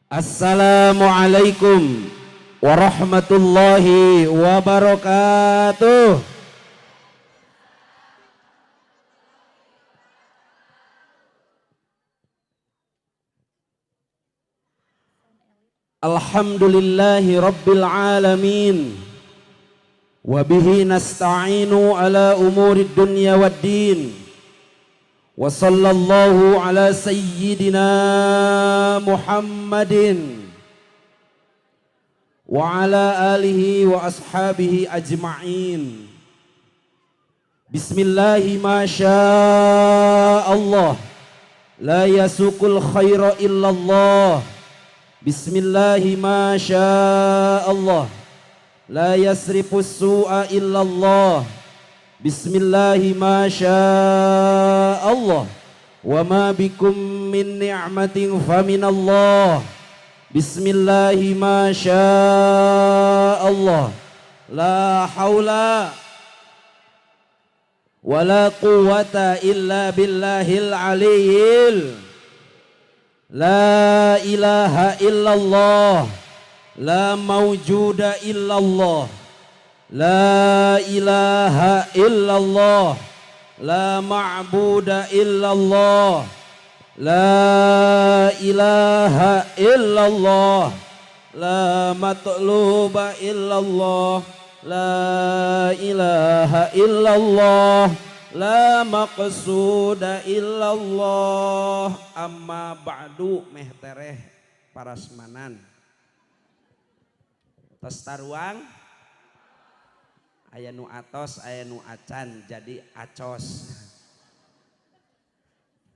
Assalamualaikum warahmatullahi wabarakatuh. Alhamdulillahi rabbil alamin. Wabihi nasta'inu ala umurid dunya waddin. Wa sallallahu ala sayyidina Muhammadin wa ala alihi wa ashabihi ajma'in. Bismillahi ma Allah, la yasukul khaira illallah. Bismillahi ma Allah, la yasrifus su'a illallah. Bismillahi ma Allah, wa ma bikum min ni'matin faminallah. Bismillahi ma Allah, la haula wa la quwwata illa billahil aliyyil. La ilaha illallah, la mawjuda illallah. La ilaha illallah, la ma'buda illallah. La ilaha illallah, la matluba illallah. La ilaha illallah, la maqsuda illallah. Amma ba'du, meh tereh parasmanan tos taruang aya nu atos aya nu acan jadi acos.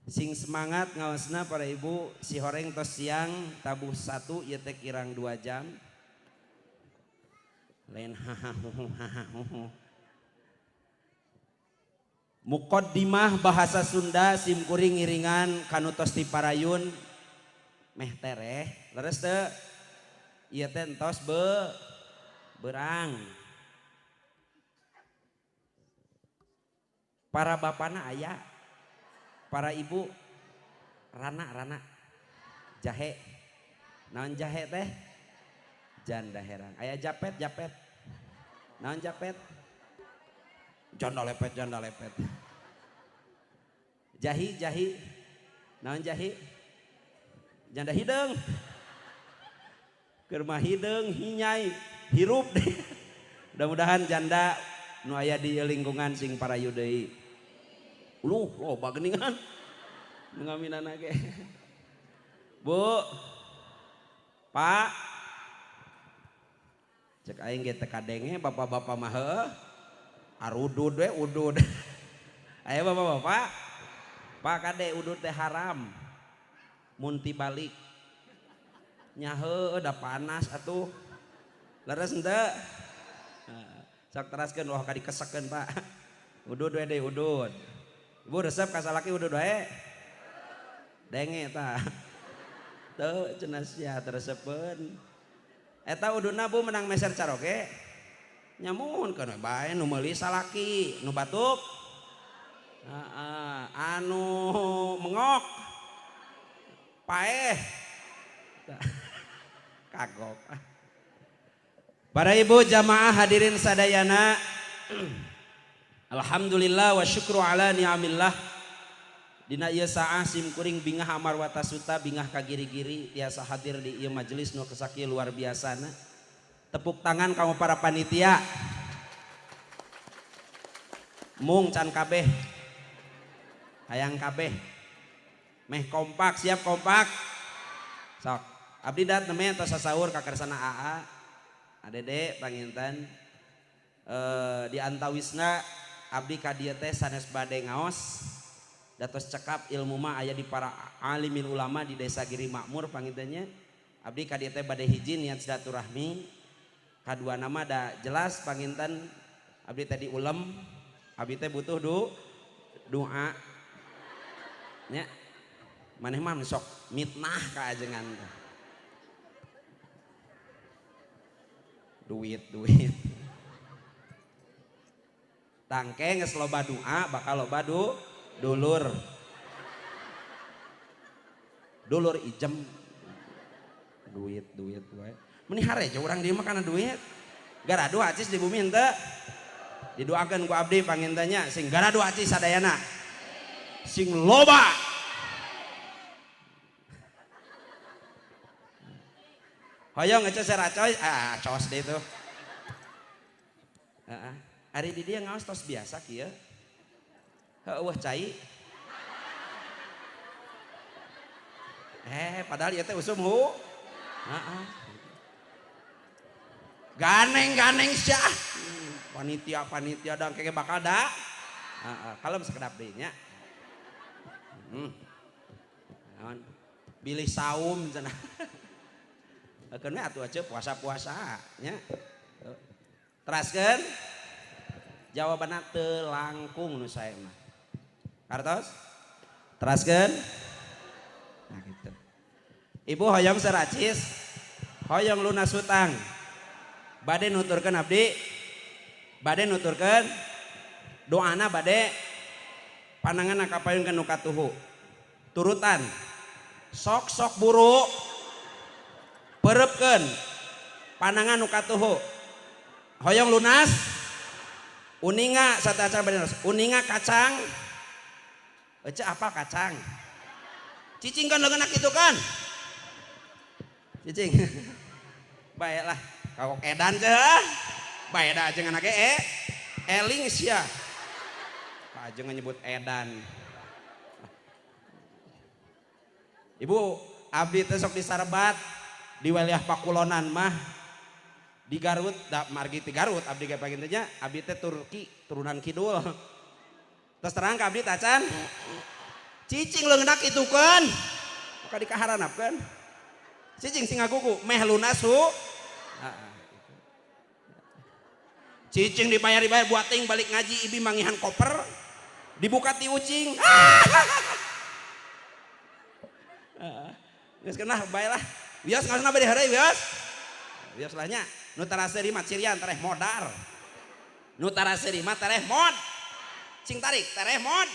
Sing semangat ngaosna para ibu si horeng tos siang tabuh 1 ieu teh kirang 2 jam. Lain Muqaddimah bahasa Sunda simkuring ngiringan kanu tos ti parayun meh tereh leres teu ieu teh entos berang. Para bapana aya, para ibu rana jahe. Naon jahe teh? Janda herang. Aya japet. Naon japet? Janda lepet. Jahi. Naon jahi? Janda hideung. Keur mah hideung hinyai hirup deh. Mudah-mudahan janda nu aya di lingkungan sing parayu deui. Loba geuningan. Nu ngaminana ge. Bu. Pak. Cek aing ge teu kadenge bapak-bapak mah heuh. Arudud we udud. Aya bapak-bapak. Pak kade udud teh haram. Mun ti balik. Nya heuh da panas atuh. Leres henteu? Sok teraskeun wah ka dikesekeun Pak. Udud we deui udud. Ibu resep ka salaki udud wae. Denge tah. Teu cenah sia teresepeun. Eta ududna Bu menang meser caroge. Nyamunkeun bae nu meuli salaki, nu batuk. Anu mengok. Paeh. Kagok. Para ibu jamaah hadirin sadayana. Alhamdulillah wa syukru ala ni'amillah. Dina ieu saah simkuring bingah amar watasuta bingah kagiri-giri tiasa hadir di ieu majelis nu kesakieu luar biasana. Tepuk tangan kamu para panitia. Mung can kabeh. Hayang kabeh. Meh kompak, siap kompak. Sok. Abdi dat nemeh tos sasaur ka kersana AA. Adede panginten di antawisna abdi ka dieu teh sanes bade ngaos datos cekap ilmu mah aya di para alimin ulama di Desa Giri Makmur pangintennya. Abdi ka dieu teh bade hiji niat silaturahmi, kadua nama da jelas panginten abdi teh diulem, abdi teh butuh doa nya. Maneh mah sok mitnah ka ajengan duit tangke geus loba doa bakal loba dulur ijem duit wae. Meni hareja urang dieu mah kana duit. Garadu acis di bumi henteu. Didoakeun ku abdi pangintanya sing garadu acis sadayana. Sing loba. Hoyong ngece seracoy, cos deh itu. Ari di dia ngaos tos biasa kieu. Heueuh cai. Padahal ieu teh usum hu. Ganeng sia. Panitia dang keke bakal da. Kalem sekedap deui nya. Bilih saum cenah. Ekeun we atuh aja puasa-puasa nya. Teraskeun jawabanna teu langkung nu sae mah. Kartos? Teraskeun. Nah gitu. Ibu hoyong seracis, hoyong lunas hutang. Bade nuturkeun abdi. Bade nuturkeun doana bade pananganna kapayunkeun nu katuhu. Turutan. Sok buru pereupkeun panangan nu katuhu. Hoyong lunas uninga sataca bener. Uninga kacang. Ece apa kacang? Cicing kan leungeuna kitu kan? Cicing. Baiklah, kagok edan teh. Bae da ajeung anak eling sia. Ka ajeung nyebut edan. Ibu, abdi teh sok disarebat di wilayah Pakulonan mah di Garut, margi ti Garut abdi ge pagintenya, abdi teh Turki turunan kidul. Terus terang ka abdi tacan. Cicing leungeuna kitukeun. Maka dikaharanapkeun. Cicing sing ngagugu meh lunas hu. Cicing dibayar buat ting balik ngaji ibi mangihan koper. Dibuka ti ucing. Geus kenah bae lah. Wios ngaosna bade heureuy wios. Wios lah nya. Nu taraseuh mah cirian tareh modar. Nu taraseuh mah tareh mod. Cing tarik tareh mod.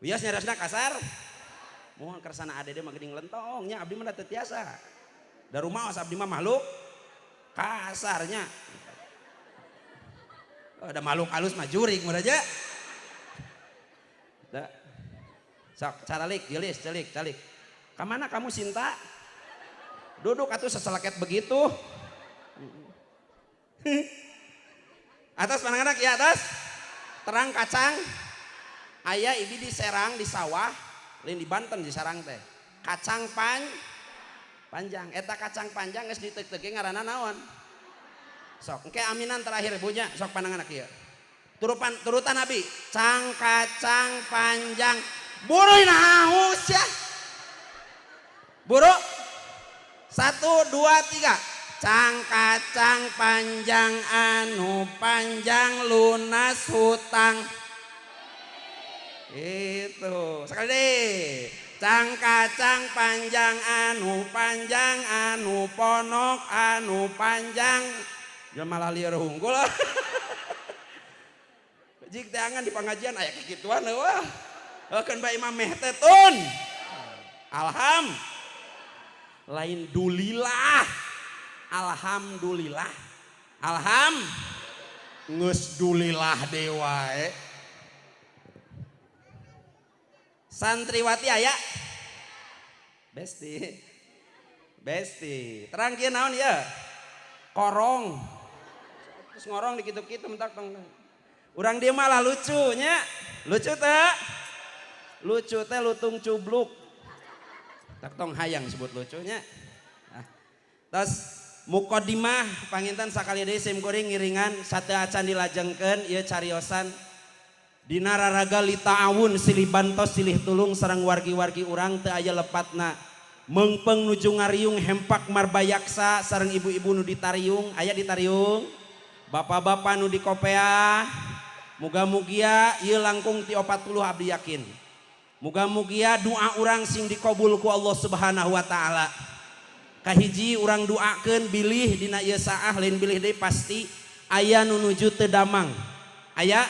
Wios nyarosna kasar. Moal kersana adede mah geuning lentong nya abdi mah teu tiasa. Da rumaos abdi mah makhluk kasarnya. Ada makhluk halus mah jurig mah aja. Da. Sok caralik geulis celik. Kamana kamu Sinta? Duduk atuh seseleket begitu. Atas pandangan ya atas. Terang kacang. Aya ibi di Serang di sawah, lain di Banten di Sarang teh. Kacang panjang. Eta kacang panjang geus diteug-teuge ngaranna naon? Sok engke aminan terakhir ibunya, sok pandangan kieu. Turutan abi. Kacang panjang. Buru naus ya. Buru 1, 2, 3. Kacang panjang anu panjang lunas hutang. Itu sekali deh. Kacang panjang anu ponok anu panjang. Jelema lieur hunggul. Jik teh angan di pangajian aya kikituan wah. Keun bae imam meh teh tun. Lain dulilah. Alhamdulillah. Geus dulilah deui wae. Santriwati aya? Besti. Terang kieu naon ieu? Korong. Terus ngorong di kitu-kitu mentak tong. Urang dieu mah lah lucu nya. Lucu teh? Lucu teh lutung cubluk. Tak tong hayang sebut lucunya. Nah. Terus mukodimah panginten sakali deui sim kuring ngiringan sateu acan dilajengkeun ieu cariosan dina raraga li ta'awun silih bantos silih tulung sareng wargi-wargi urang teu aya lepatna. Meungpeung nuju ngariung hempak marbayaksa sareng ibu-ibu nu ditariung, aya ditariung. Bapak-bapak nu di kopea. Muga-mugia ieu langkung ti 40 abdi yakin. Muga-mugia doa urang sing dikabul ku Allah Subhanahu wa taala. Kahiji urang doakeun bilih dina ieu saah lain bilih deui pasti aya nu nuju teu damang. Aya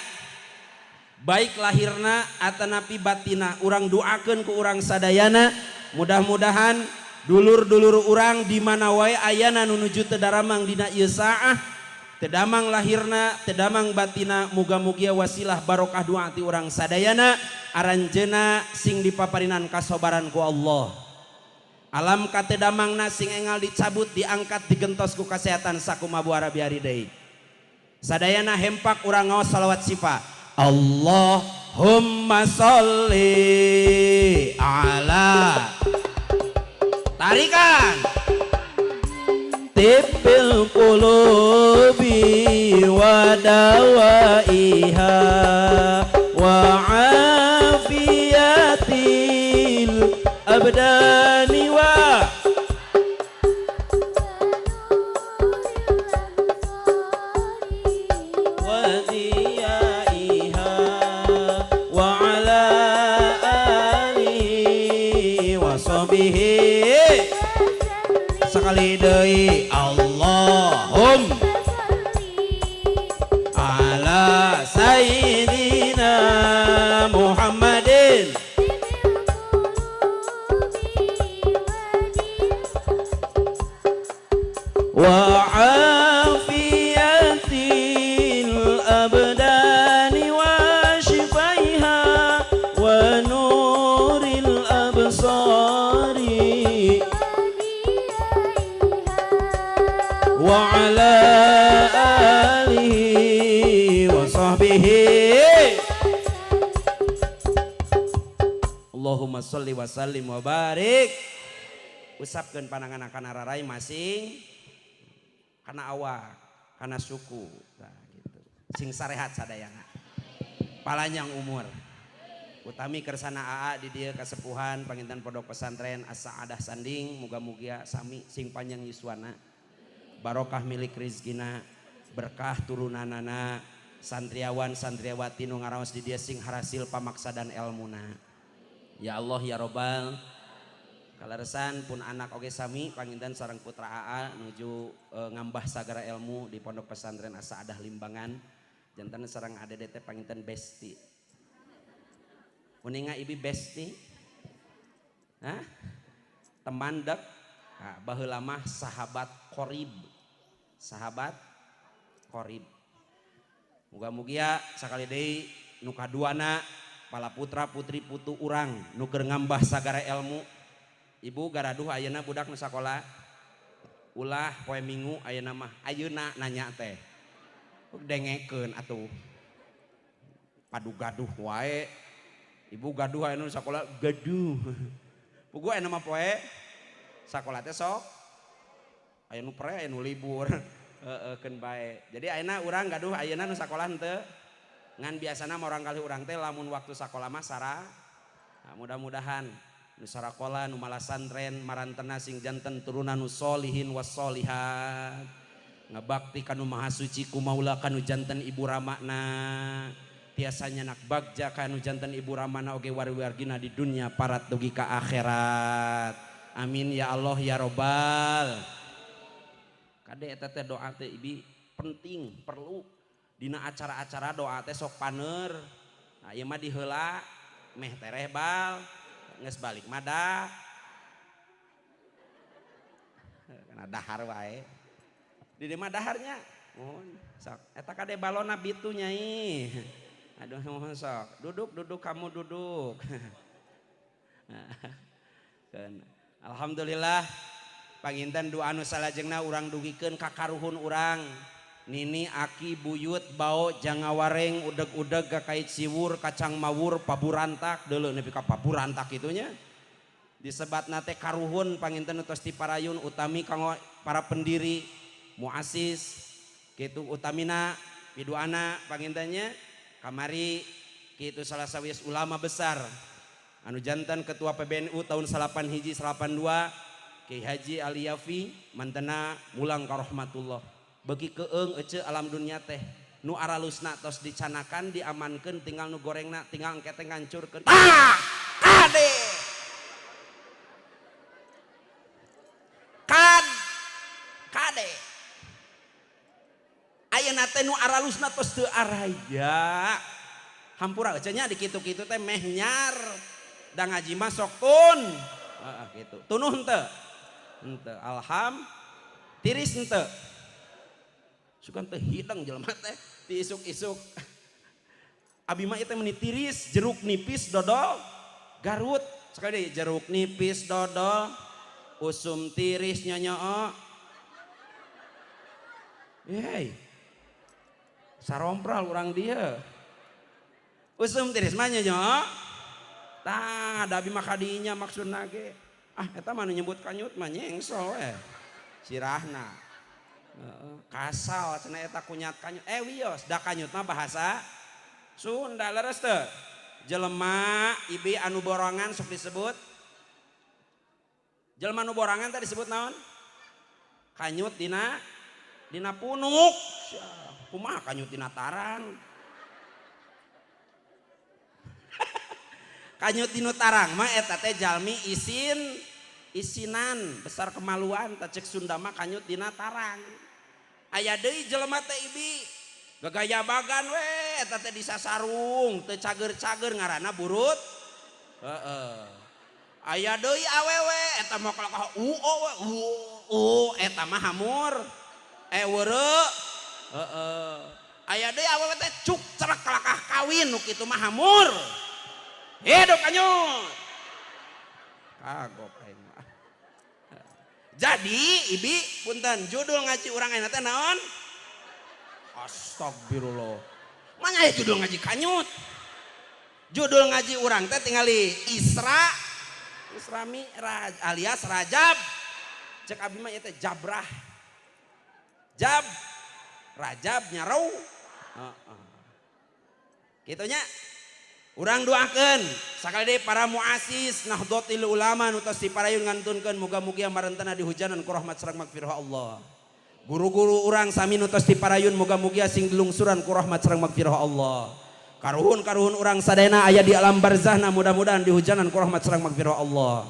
baik lahirna atanapi batina urang doakeun ku urang sadayana mudah-mudahan dulur-dulur urang di mana wae ayana nunuju teu daramang dina ieu saah, teu damang lahirna, teu damang batina, muga-mugia wasilah barokah doa ti urang sadayana aranjeuna sing dipaparinan kasobaran ku Allah. Alam kate damangna sing engal dicabut, diangkat, digentos ku kesehatan sakumabuara biari deui. Sadayana hempak urang ngaos salawat sifa. Allahumma sholli ala tarikan tibil qulubi wa dawaiha wa afiyatil abdani wa wadiyaiha wa ala alihi wa sahbihi sekali deui. Allahumma ala sayyidina Muhammadin wa afiyatil abdani wa shifaiha wa nuril absari wa ala alihi wa sahbihi. Allahumma sholli wa sallim wa barik. Usapkeun panangan kana rarai masing kana awak, kana suku, nah, gitu. Sing sarehat sadayana. Palanjang umur. Utami kersana AA di dieu kasepuhan panginten pondok pesantren As-Saadah Sanding, muga-mugia sami sing panjang yuswana. Barokah milik rizkina, berkah turunanana, santriawan santriawati nu ngaraos di dieu sing harasil pamaksa dan elmuna. Ya Allah ya Robbal. Kalaresan pun anak oge sami panginten sareng putra AA nuju ngambah sagara ilmu di pondok pesantren As-Saadah Limbangan. Janten sareng ADDT panginten Besti. Uninga ibi Besti? Hah? Teman dek? Nah, baheula mah sahabat qorib. Sahabat qorib. Muga-mugia sakali deui nu kaduana pala putra putri putu urang nu keur ngambah sagara ilmu. Ibu garaduh ayeuna budak nu sakola ulah poe Minggu ayeuna mah ayeuna nanya teh dengekeun atuh padu gaduh wae. Ibu gaduh ayeuna nu sakola gaduh pugu ayeuna mah poe sakola teh sok aya nu pre aya nu libur keun bae. Jadi ayeuna urang gaduh ayeuna nu sakola henteu ngan biasana mah urang kali urang teh lamun waktu sakola mah sara. Nah, mudah-mudahan nu sarakola nu malah santren marantena sing janten turunan nu solihin was solihat ngabakti kanu maha suci ku maula kanu janten ibu ramana tiasanya nak bagja kanu janten ibu ramana oge wari-wargina di dunia parat dugi ka akhirat. Amin ya Allah ya Robbal. Kade eta teh doa teh ibi penting perlu dina acara-acara doa teh sok paner. Nah ieu mah diheula meh tereh bal nges balik mada karena dahar wae di mah daharnya sok eta kade balona bitu nyai. Aduh sok duduk kamu duduk. Alhamdulillah panginten doa anu salajengna urang dugikeun ka karuhun urang nini aki buyut bau jangawareng udeg-udeg gakait siwur kacang mawur paburantak deuleu nepi ka paburantak itunya disebat nate karuhun panginten tos ti parayun utami kanggo para pendiri muasis kitu utamina piduana pangintennya kamari kitu salah sawias ulama besar anu jantan ketua PBNU tahun 81 Kiai Haji Ali Yafi mantena mulang ka rahmatullah. Bagi keeng ece alam dunia teh nu aralusna tos dicanakan diamankan tinggal nu gorengna tinggal engke ngancurkeun kade ayeuna teh nu aralusna tos teu araya hampura ece nya di kitu-kitu teh meh nyar da ngaji mah sok tun gitu tunuh henteu Ente alham tiris ente. Sukan teh hidang jelema teh ti isuk-isuk. Abi mah eta meni tiris, jeruk nipis dodol Garut. Sekali deui jeruk nipis dodol usum tiris nyonyoo. Hei. Sarompral urang dia. Usum tiris mah nyonyoo. Tah da abi mah kadinya maksudna ge. Ah eta mah nyebut kanyut mah nyengsol we. Sirahna. Kasal cenah eta kunyat kanyut. Wios da kanyut mah bahasa Sunda leres teu. Jelema ibi anu borongan sok disebut. Jelema anu borongan tadi disebut naon? Kanyut dina punuk. Kumaha kanyut dina tarang? Kanyut dina tarang mah eta teh jalmi isinan besar kemaluan teh cek Sunda mah kanyut dina tarang. Aya deui jelema teh ibi gagaya bagan we eta teh disasarung teu cager-cager ngaranna burut. Aya deui awewe eta mah kalakah eta mah hamur. Weureu. Aya deui awewe teh cuk cerak kalakah kawin nu kitu mah hamur. Hidup kanyut. Kagok aing mah. Jadi ibi punten judul ngaji urang ayeuna teh naon? Astagfirullah. Mana ya judul ngaji kanyut? Judul ngaji urang teh tingali Isra Mi'raj alias Rajab. Cek abi mah eta Jabrah. Rajab nyarau. Kitu nya. Urang doakeun sakali deui para muassis Nahdlatul Ulama nu tos diparayun ngantunkeun muga-mugi amarantana dihujanan ku rahmat sareng magfirah Allah. Guru-guru urang sami nu tos diparayun muga-mugi sing dilungsuran ku rahmat sareng magfirah Allah. Karuhun urang sadayana aya di alam barzahna mudah-mudahan dihujanan ku rahmat sareng magfirah Allah.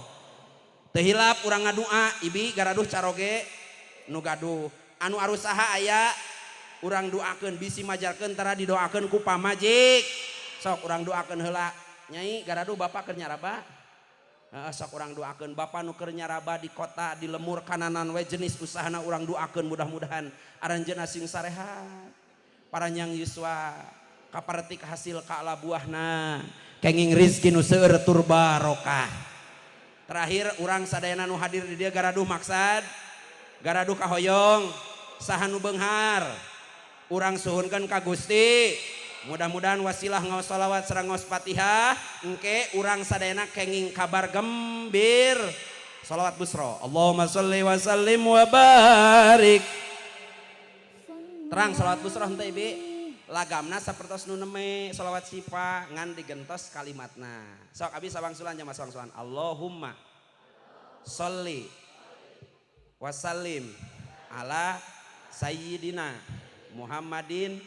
Teu hilap urang ngadua ibi garaduh caroge nu gaduh anu arusaha aya urang doakeun bisi majarkeun tara didoakeun ku pamajik. Sok urang doakeun heula Nyai garaduh bapak keur nyaraba. Sok urang doakeun bapak nu keur nyaraba di kota di lemur kananan we jenis usahana urang doakeun mudah-mudahan aranjeunna sing sarehat. Paranyang yuswa kaparetik hasil kaala buahna kenging rizki nu seueur tur barokah. Terakhir urang sadayana nu hadir di dieu garaduh maksad garaduh kahoyong saha nu beunghar urang suhunkeun ka Gusti. Mudah-mudahan wasilah ngaos shalawat sareng ngaos Fatihah engke urang sadayana kenging kabar gembir. Shalawat busra. Allahumma sholli wa sallim wa barik. Terang shalawat busra henteu ibi. Lagamna sapertos nu neme shalawat sifa ngan digentos kalimatna. Sok abi sabangsulan nya sabangsulan. Allahumma sholli wa sallim ala sayyidina Muhammadin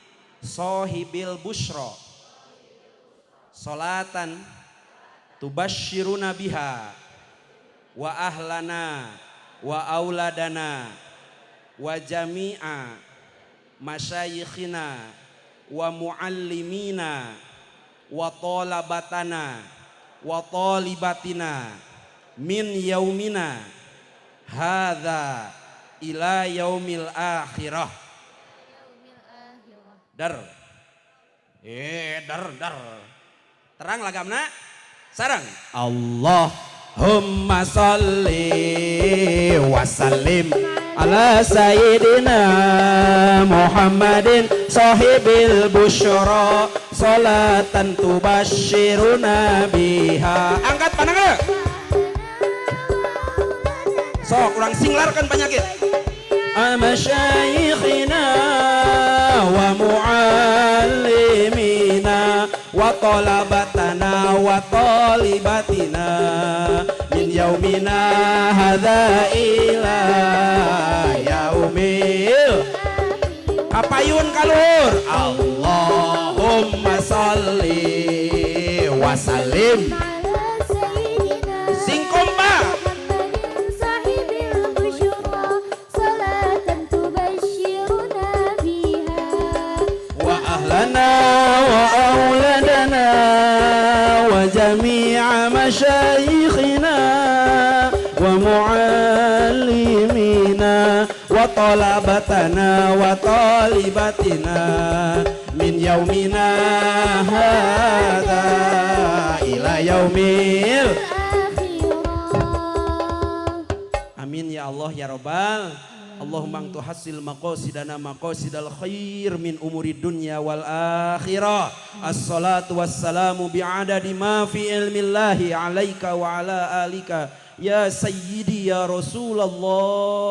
sohibil bushra solatan tubashiruna biha wa ahlana wa auladana wa jami'a masyayikhina wa muallimina wa talabatana wa talibatina min yaumina hadza ila yaumil akhirah. Dar. Dar. Terang lagamna sareng. Allahumma sholli wa sallim ala sayyidina Muhammadin sahibil busyra salatan tubashiruna biha. Angkat pandangan. Sok urang singlarkan penyakit. Amasyayikhina wa muallimina wa talabatana wa talibatina min yaumina hadza ila yaumil kapayun kalur. Allahumma sholli wa sallim sing kompak wa auladana wa jami'a masyayikhina wa muallimina wa talabatana wa talibatina min yaumina hadza ila yaumil amin ya Allah ya Rabbal. Allahumma tuhassil maqasidana maqasidal khair min umuri dunya wal akhirah. Assalatu wassalamu bi'adadi ma fi ilmillahi alaika wa ala alika ya sayyidi ya Rasulullah.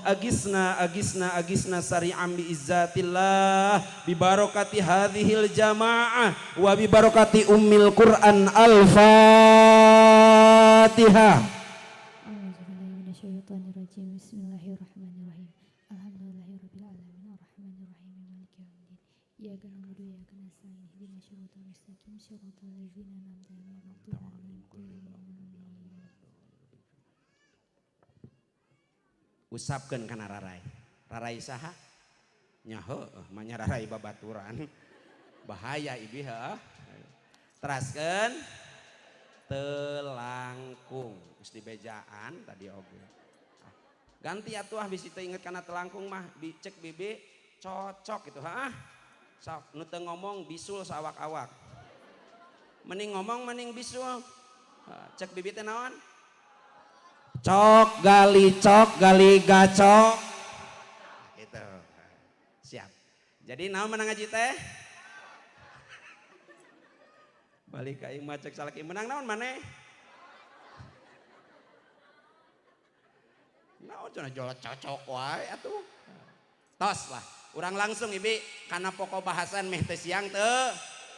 Agisna agisna agisna sari'an bi izzatillah bi barakati hadhil jamaah wa bi barakati ummil Qur'an al-Fatihah. Bismillahirrahmanirrahim. Alhamdulillahirabbil alamin arrahmanirrahim maliki yaumiddin. Iyyaka na'budu wa iyyaka nasta'in ihdinas siratal mustaqim siratal ladzina an'amta 'alaihim ghairil maghdubi 'alaihim. Usapkeun kana rarai. Rarai saha? Nya heueuh manya rarai babaturan. Bahaya ibi heuh. Teraskeun telangkung. Geus dibejaan tadi oge. Ganti atuh bisi teu inget kana telangkung mah cek bibi cocok gitu ha. Sok nu teu ngomong bisul sawak-awak. Mending ngomong mending bisul. Cek bibi teh naon? Cok gali gacok. Itu. Siap. Jadi naon menang ngaji teh? Balik ka ieu mah cek salaki menang naon maneh? Naon cenah jola cocok wae atuh. Tos lah, urang langsung ibi kana pokok bahasan meh teh siang teu.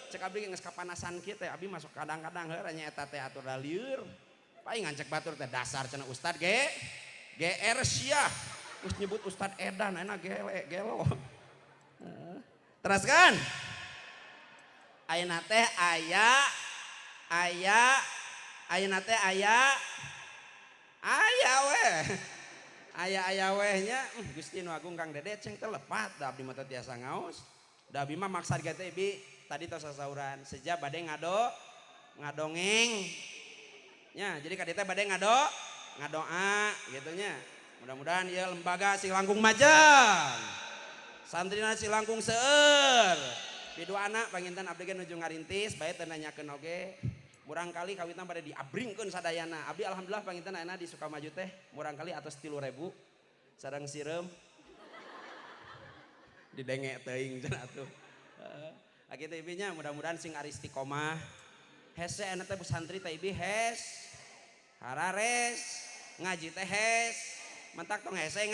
Cek abdi geus kapanasan kieu teh abi masuk kadang-kadang heuh nya eta teh atur da lieur. Paling ngancek batur teh dasar cenah Ustad GR Syah. Geus nyebut Ustad Edan ena gelo. Teruskan. Ayeuna teh aya ayeuna teh aya we. Aya wehnya Gusti Nu Agung Kang Dede ceng teh lepat da abdi mah teh tiasa ngaos. Da abdi mah maksad ge teh bi tadi tos sasauran seja bade ngadongeng. Nya jadi ka dieu teh bade ngadoa gitu nya. Mudah-mudahan ieu lembaga Silangkung Majeng. Santrina Silangkung seueur. Piduana panginten abdi ge nuju ngarintis bae teu nanyakeun oge. Murang kali kawitan pada diabringkeun sadayana. Abdi alhamdulillah panginten ayeuna di Sukamaju teh murang kali atos 3.000 sareng sireum. Didenge teuing cenah atuh. Kitu ibinya mudah-mudahan sing ari istiqomah. Hese ena teh santri teh ibi hes. Harares, ngaji teh hes. Mantak tong hese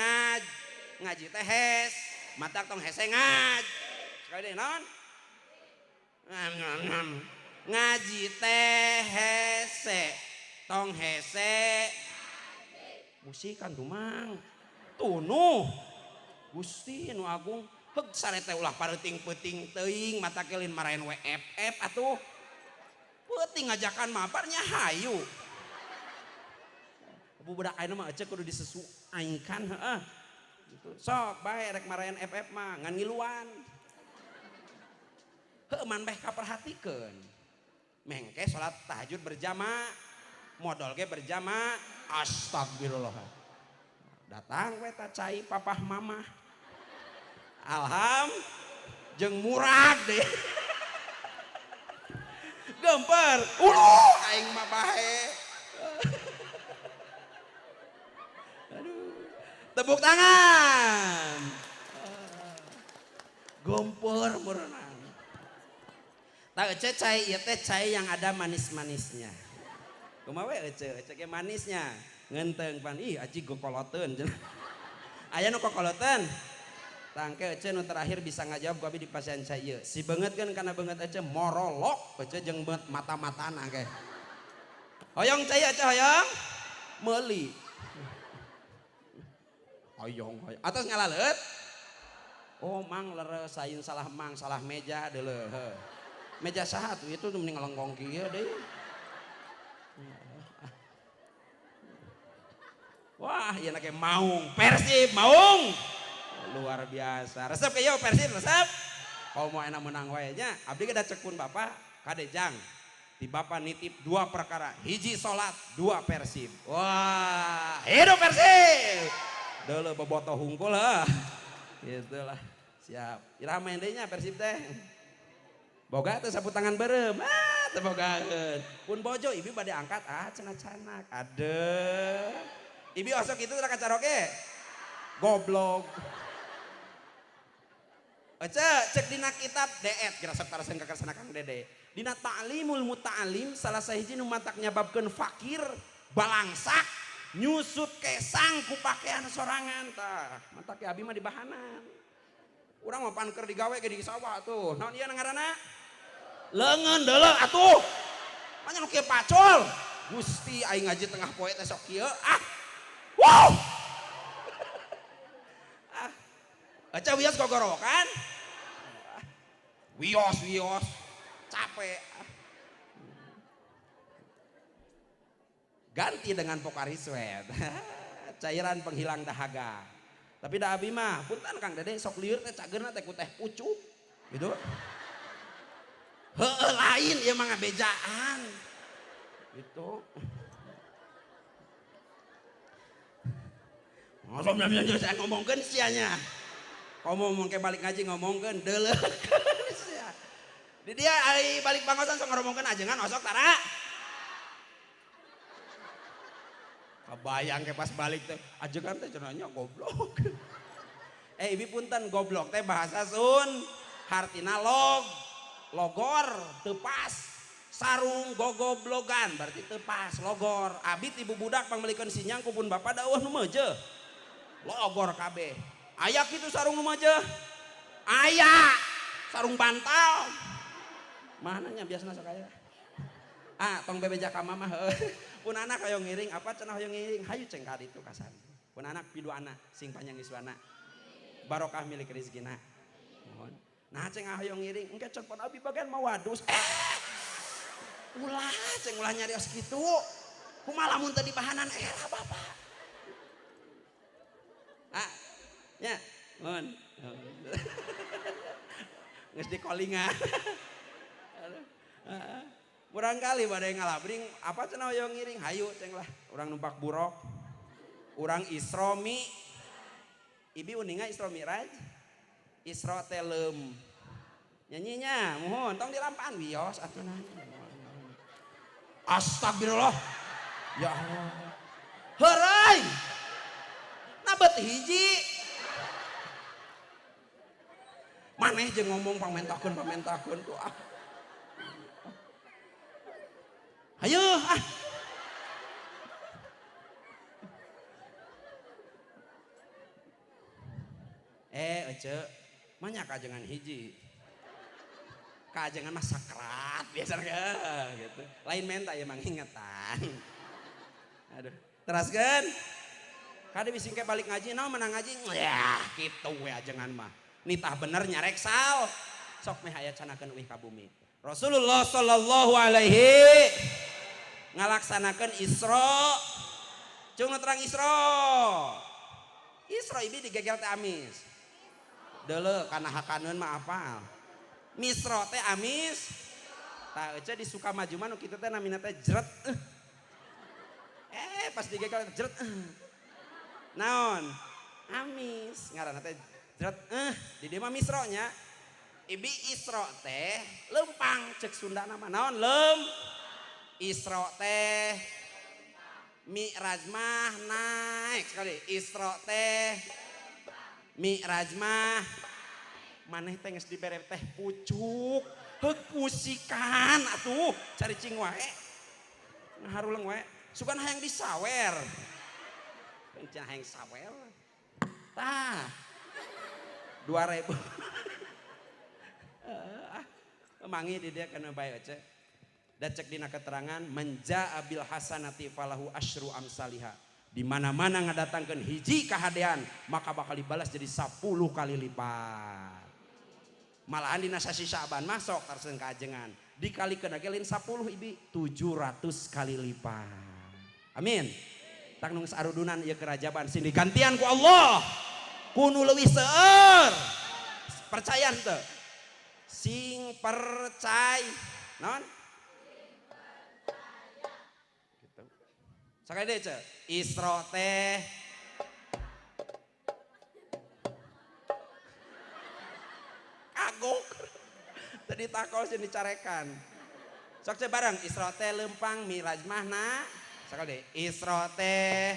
ngaji teh hes. Mantak tong hese sekali deui naon? Ngaji teh hese tong hese musikan tuh mang tunuh Gusti Nu Agung heug sarete ulah pareuting-peuting teuing mata kelin maraen WFF atuh peuting ngajakan mabarnya hayu budak ayeuna mah ecek kudu disesuaikan heeh gitu sok bae rek maraen FF mah ngan ngiluan heuh man beh kaperhatikeun mengke sholat tahajud berjamaah modal ge berjamaah astagfirullah datang we ta cai papah mamah alham jeung murag deh gemper aing mah bae aduh tepuk tangan gempor merenang. Tak ece cai ieu teh cai yang ada manis-manisnya. Kumaha we ece ge manisnya. Ngeunteung pan ih aji kokoloteun cenah. Aya nu kokoloteun. Tangke ece nu terakhir bisa ngajawab ku abi di pasien cai ieu. Si beungeut kan kana beungeut ece morolok ece jeung mata-matana ge. Hoyong cai ece hoyong. Meuli. Hoyong. Atos ngalaleut. Oh mang leres sain salah mang salah meja deuleuh. Meja saha tuh itu mending ngelengkong kieu deui. Wah, ieu na ge maung, Persib maung. Luar biasa. Resep ke ieu Persib resep. Kau mau enak menang wae nya. Abdi ge da cekun Bapak kadejang. Di Bapak nitip 2 perkara. Hiji salat, 2 Persib. Wah, hidup Persib. Dulu bobotoh hungkul lah. Gitulah. Siap. Irama endenya Persib teh. Boga tuh sapu tangan berem. Teu bogaeun. Pun bojo ibi bade angkat cenah-canak. Adeuh. Ibi osok itu teu kacaroge. Goblok. Cek dina kitab deet kira septaraseun ka kersana Kang Dede. Dina ta'limul muta'alim salah sahiji nu matak nyababkeun fakir, balangsak, nyusut kesang ku pakaian sorangan tah. Matak abi mah di bahanan. Urang mah pan keur digawe ge di sawah tuh. Naon ieu ngaranna? Leungeun deuleu atuh. Anya nu kieu pacol. Gusti aing ngaji tengah poe teh sok kieu. Wow. Aca wios gogorokan. Wios capek. Ganti dengan Pocari Sweat. Cairan penghilang dahaga. Tapi da abi mah punten Kang Dede sok lieur teh cageuna teh ku teh pucuk gitu. Heueuh lain ieu mah ngabejaan. Gitu. Saya ngomongkeun sianya. Ngomong ke balik ngaji ngomongkeun deuleukeun sia. Di dia ari balik pangosan sok ngomongkeun ajengan osok tara. Kebayang ke pas balik teh ajengan teh cenanya goblok. Ibi punten goblok teh bahasa Sun hartina logor teu pas. Sarung gogoblogan berarti teu pas logor. Abi ibu budak pangmelikeun sinyang kupun bapak dawuh nu meujeuh. Logor kabeh. Aya kitu sarung nu meujeuh. Aya sarung bantal. Mananya biasana sok aya. Tong bebeja ka mama heuh. Pun anak hoyong ngiring apa cenah hoyong ngiring hayu ceng ka ditu kasan. Pun anak pidu anak sing panjang iswana. Barokah milik rezekina. Mohon. Nah ceng hoyong ngiring engke cek pon abi bagian mah wadus. Ulah ceng ulah nyarios kitu. Kumaha lamun teu dibahanan era bapak. Ya, mohon. Geus dikolingan. Barangkali bade ngalabring apa cenah hoyong ngiring hayu ceng lah urang numpak buruk urang Isromi ibi uninga Isra Mi'raj Isra teh leum nyanyinya mohon tong dilampaan wios atuh astagfirullah ya Allah heureui nabet hiji maneh jeung ngomong pamentakeun tuh ayo ece banyak kajengan hiji kajengan mah sakrat biasanya gitu lain menta ya mang ingetan aduh teraskeun kade bising ke balik ngaji naon menang ngaji ya kitu we ajengan mah nitah bener nyarek sal sok meh aya canakeun euih ka bumi Rasulullah sallallahu alaihi ngalaksanakeun Isra. Cung terang Isra. Isra ibi digegel teh amis. Deuleu kana hakaneun mah apal. Misra teh amis. Tah eueuh di Sukamaju mah nu kitu teh namina teh jret. Pas digegel jret. Naon? Amis. Ngaranna teh jret. Di dieu mah misra nya. Ibi Isra teh lempang cek Sunda nama naon Isra teh Mi'raj mah naik sekali Isra teh Mi'raj mah maneh teh geus dibere teh pucuk heug pusikan atuh cari cing wae ngaharuleung wae sugan hayang disawer cenah hayang sawer tah 2000 mangi di dia kana bae cek da cek dina keterangan menja abil hasanati falahu asyru amsalihah di mana-mana ngadatangkeun hiji kahadean maka bakal dibalas jadi 10 kali lipat malahan dina sasi Sa'ban masuk tarseun kaajengan dikalikeun ageulin 10 ibi 700 kali lipat amin tang nu sarudunan ieu kerajaban sing digantian ku Allah kudu leuwih seueur percaya henteu sing percaya naon gitu sakade ce Isra teh ditakol sih dicarekan. Sok teh bareng Isra teh lempang Mi'raj mahna. Sakal deh Isra teh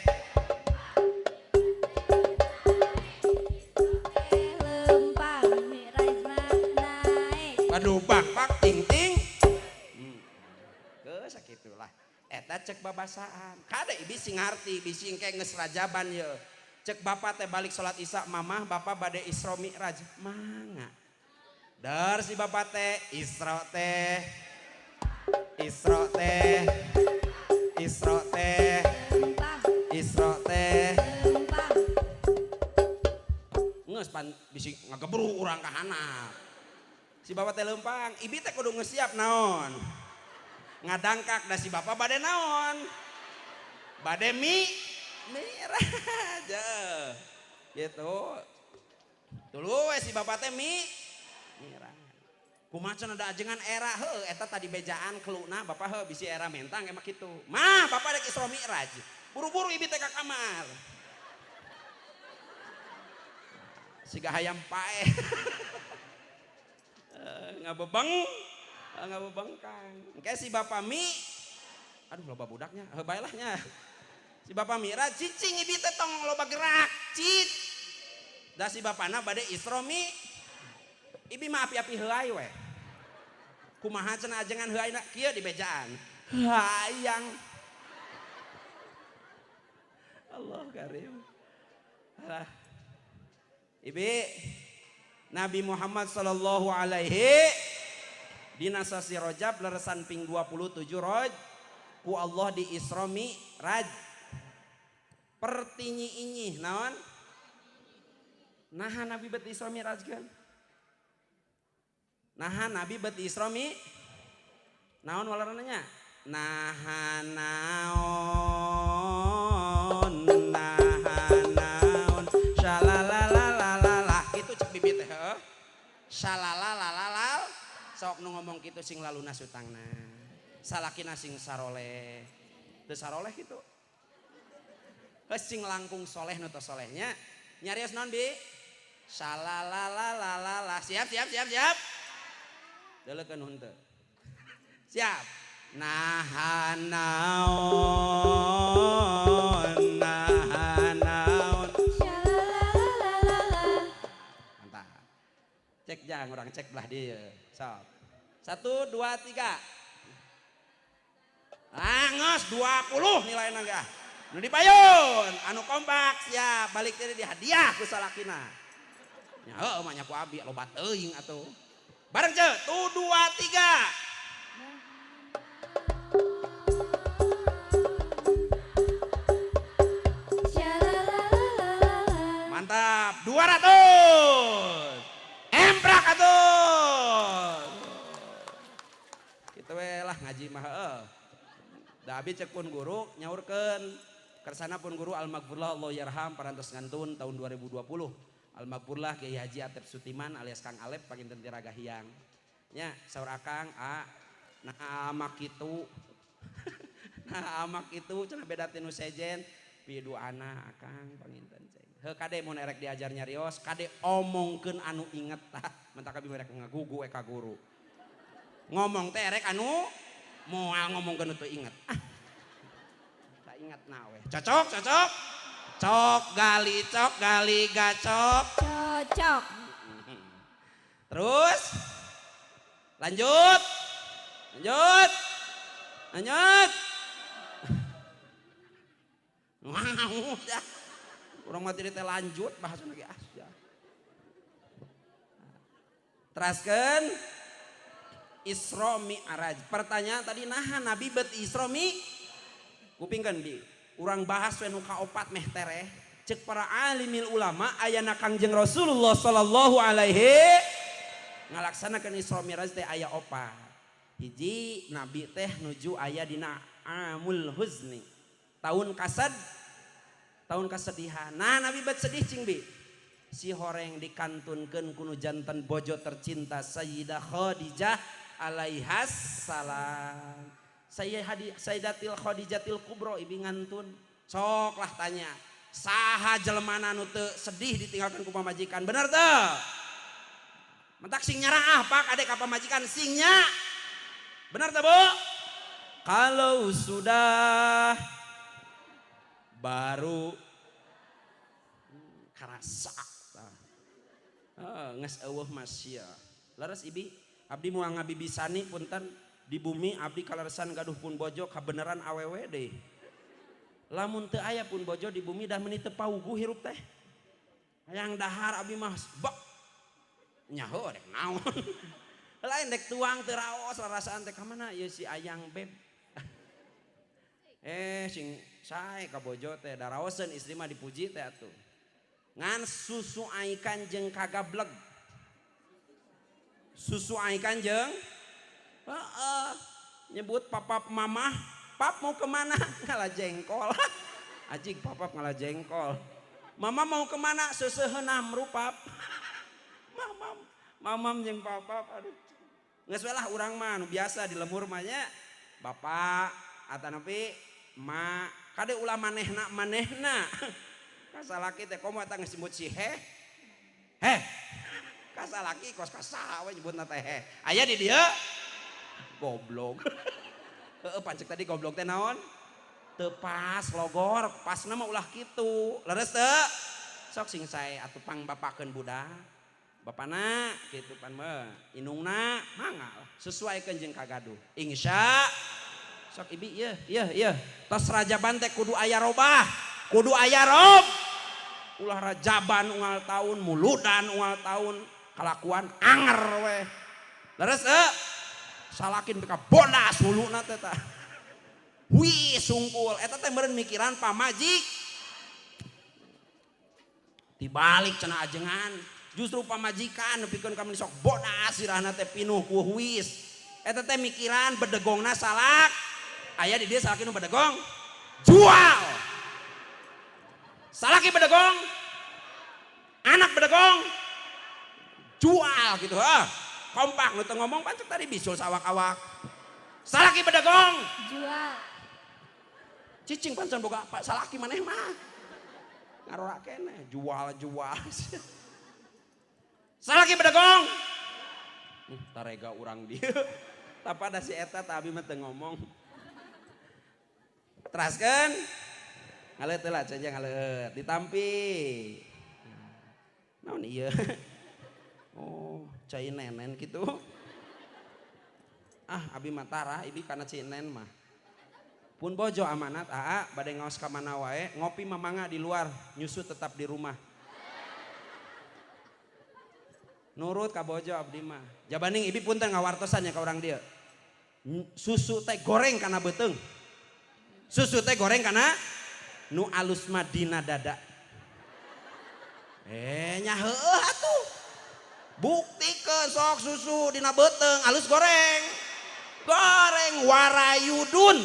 lempang Mi'raj makna aduh pak ting ting. Geus sakitulah. Eta cek babasaan. Kada bisi ngarti bisi engke geus rajaban ye. Cek bapak teh balik sholat isya mamah bapak bade Isra Mi'raj mangga. Dar si bapak teh Isra teh Isra teh Isra teh lempang Isra teh lempang geus pan bisi ngagebru urang ka handap. Si bapak teh lempang, ibi teh kudu ngesiap naon? Ngadangkak da si bapak bade naon? Bade Mi'raj. Gitu. Dulu si bapak teh Mi'raj. Kumaha cenah da ajengan era heuh eta tadi bejaan keluna bapak heuh bisi era mentang emak kitu. Mah bapak dek Isra Mi'raj. Buru-buru ibi teh ka kamar. Siga hayam pae. Ngabebengkang. Engke si bapak aduh loba budaknya, baelahnya. Si bapak Mi'raj cicing ibi teh tong loba gerak, cit. Da si bapana bade Isra ibi mah api-api heulai we. Kumaha cenah ajengan heulaina kieu di bejaan. Hayang. Allah karim. Ibi Nabi Muhammad sallallahu alaihi dina sasi Rajab leresan ping 27 Roj ku Allah di Isra Mi'raj pertinyi-inyi naon naha Nabi bet Isra Mi'raj kan naha Nabi bet Isra naon walarananya naha naon shalalalalalala itu cek bibit teh heuh shalalalalalal sok nu ngomong kitu sing laluna sutangna salakina sing saroleh teu saroleh kitu geus sing langkung soleh nu teu solehnya nyarios naon bi shalalalalalala siap deuleukeun henteu siap naha naon mantap cek jang urang cek belah dieu sok 1 2 3 angos 20 nilainya enggak nu dipayun anu kompak siap balik teh di hadiah ku salakina nya heuh mah nya ku abi loba teuing atuh bareng ce 1 2 3 mantap 200 emprak atuh kitu we lah ngaji mah heuh da abi cek pun guru nyaurkeun kersana pun guru almaghfurlah Allah yarham parantos ngantun tahun 2020 almaghfurlah Kiai Haji Atep Sutiman alias Kang Alep pakinten tiraga hiang nya saur akang nah amak kitu nah amak itu cenah beda tinu sejen pidu anak akang panginten ceng heuh kade mun erek diajar nyarios kade omongkeun anu inget tah mentak abi merek ngagugu ka guru ngomong teh erek anu moal ngomongkeun teu inget tak inget na we cocok cok gali gacok cocok terus lanjut wow dah urang mah teh lanjut bahasa lagi asya teraskeun Isra Mi'raj pertanyaan tadi naha Nabi bet Isra kupingkeun bi urang bahas we nu kaopat meh tereh cek para alimil ulama ayana Kangjeng Rasulullah sallallahu alaihi ngalaksanakeun Isra Mi'raj teh aya opat hiji Nabi teh nuju aya dina amul huzni tahun kasedihan nah Nabi bet sedih cing bi si horeng dikantunkeun kuno jantan bojo tercinta Sayyidah Khadijah alaihas salam Sayyidatil Khadijatil Kubro ibi ngantun sok lah tanya saha jelemana nu teu sedih ditinggalkan ku pamajikan bener teu mentak sing nyarah pak adek apa majikan singnya. Benar tak bu? Kalau sudah baru karasa. Nges eueuh masya. Laras ibi abdi moal ngabibisani punten di bumi abdi kaleresan gaduh pun bojo kabeneran awewe deh. Lamun teu aya pun bojo di bumi dah meuni teu pauguh hirup teh. Hayang dahar abdi mah bak nyaho dek naon. Lain dek tuang teu raos rarasaan teh ka mana ieu si ayang beb. Sing sae ka bojo teh da raoseun istri mah dipuji teh atuh. Ngan susu ai kanjeng kagableg. Susu ai kanjeng nyebut papap mamah, pap mau kemana? Ngalah jengkol. Ajig papap ngalah jengkol. Mama mau kemana? Seuseheunam rupap. Mamam jeung papap aduh. Geus we lah urang mah nu biasa di lemur mah nya bapak atanapi ma kade ulah manehna. Kasalaki teh komo eta geus disebut si heh. Kasalaki kos kasaha we nyebutna teh heh. Aya di dieu goblok. Heeh pancek tadi goblok teh naon? Teu pas logor, pasna mah ulah kitu. Leres teu? Sok sing sae atuh pang bapakeun budak. Bapana kitu pan mah inungna mangga sesuaikeun jeung kagaduh. Insya sok ibi ieu tos rajaban teh kudu aya robah. Kudu aya rob. Ulah rajaban unggal tahun, muludan unggal tahun, kalakuan anger we. Leres salakin beka bodas huluna teh tah. Wih sungkul eta teh meureun mikiran pamajik. Dibalik cenah ajengan, justru pamajikan nepikeun ka sok bodas sirahna teh pinuh ku huis. Eta teh mikiran bedegongna salak. Aya di dieu salaki nu bedegong jual. Salaki bedegong, anak bedegong, jual gitu kompak nu teu ngomong pancek tadi bisul sawak-awak. Salaki bedegong, Jual. cicing pancen boga pak salaki maneh mah. Ngarora keneh jual. Salaki bedegong. Tarega urang dieu. Tapada si eta tah abi mah teu ngomong. Teraskeun ngaleut lah saja ngaleut ditampi. Naon ieu? Oh, cai nenen gitu. Abi mah tarah ibi kana cinen mah. Pun bojo amanat bade ngaos ka mana wae, ngopi mah mangga di luar, nyusu tetap di rumah. Nurut ka bojo abdi mah. Jabaning ibi punten ngawartosan nya ka urang dieu. Susu teh goreng kana beuteung. Susu teh goreng kana nu alus mah dina dada. Nya heueuh atuh. Buktikeun sok susu dina beuteung alus goreng. Goreng warayudun.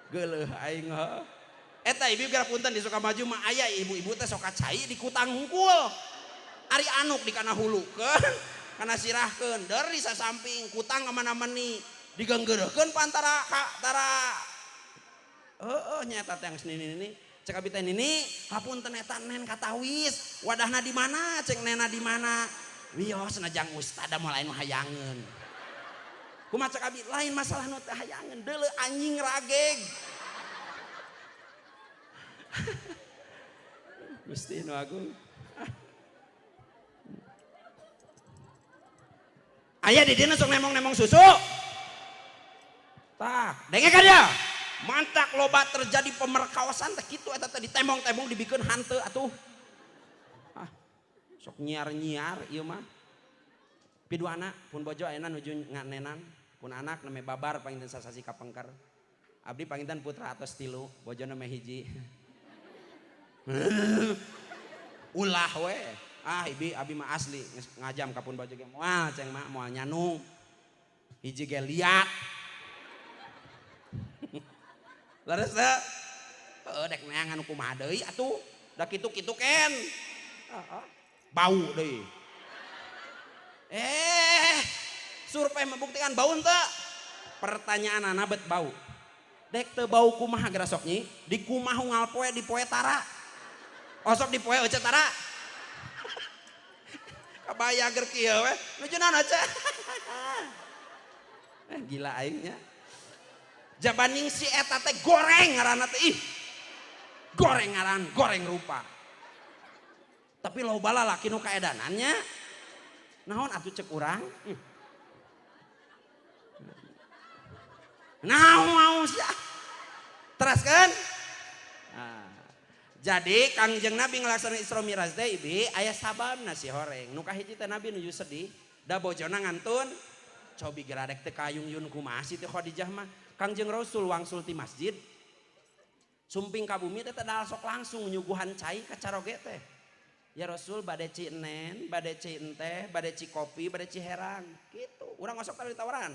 Geuleuh aing eta ibu gara punten di Sukamaju mah aya ibu-ibu teh sok cai di kutang hungkul. Ari anuk di kana hulukeun, kana sirahkeun, dari sasamping kutang ka mana-mani digenggeureukkeun pantara tara. Nyata teh geus nini cek abi teh nini hapunten eta nen katawis wadahna di mana cek nena di mana wios najang ustad mah lain mah hayangeun kumaha cek abi lain masalah nu teh hayangeun deuleu anjing rageg Gusti nu agung aya di dieu sok nemong-nemong susu tah denge ka dia mantak loba terjadi pemerkaosan teh kitu eta teh ditemong-temong dibikeun hanteu atuh. Sok nyiar-nyiar ieu mah. Piduana pun bojo ayeuna nuju nganenan, pun anak neme babar panginten sasasi kapengker. Abdi panginten putra atos 3, bojo neme 1. Ulah we. Abi mah asli ngajam ka pun bojo ge moal ceng mah moal nyanung. Hiji ge liat. Lares teh dek neangan kumaha deui atuh da kitu-kitu ken bau deui survei membuktikan bau teu pertanyaan anak bet bau dek teu bau kumaha geura sok nyi di kumaha unggal poe di poe tara Osok di poe ece tara. Kabaya ger kieu we. Nuju naon ece? Gila aingnya. Jabaning si eta teh goreng ngaranna teh ih. Goreng ngaran, goreng rupa. Tapi loba lalaki nu kaedanannya. Naon atuh cek urang? Naon mau sia. Teraskeun? Nah, jadi Kangjeng Nabi ngelaksanakan Isra Miraj teh ibi aya sababna si horeng. Nu kahiji teh Nabi nuju sedih, da bojona ngantun cobi geradek teh kayung-yun kumaha si teh Khadijah mah. Kangjeng Rasul wangsul ti masjid. Sumping ka bumi teh teu sok langsung nyuguhan cai ka caroge teh. Ya Rasul bade ci enen, bade ci enteh, bade ci kopi, bade ci herang. Gitu. Urang ngosok tadi tawaran.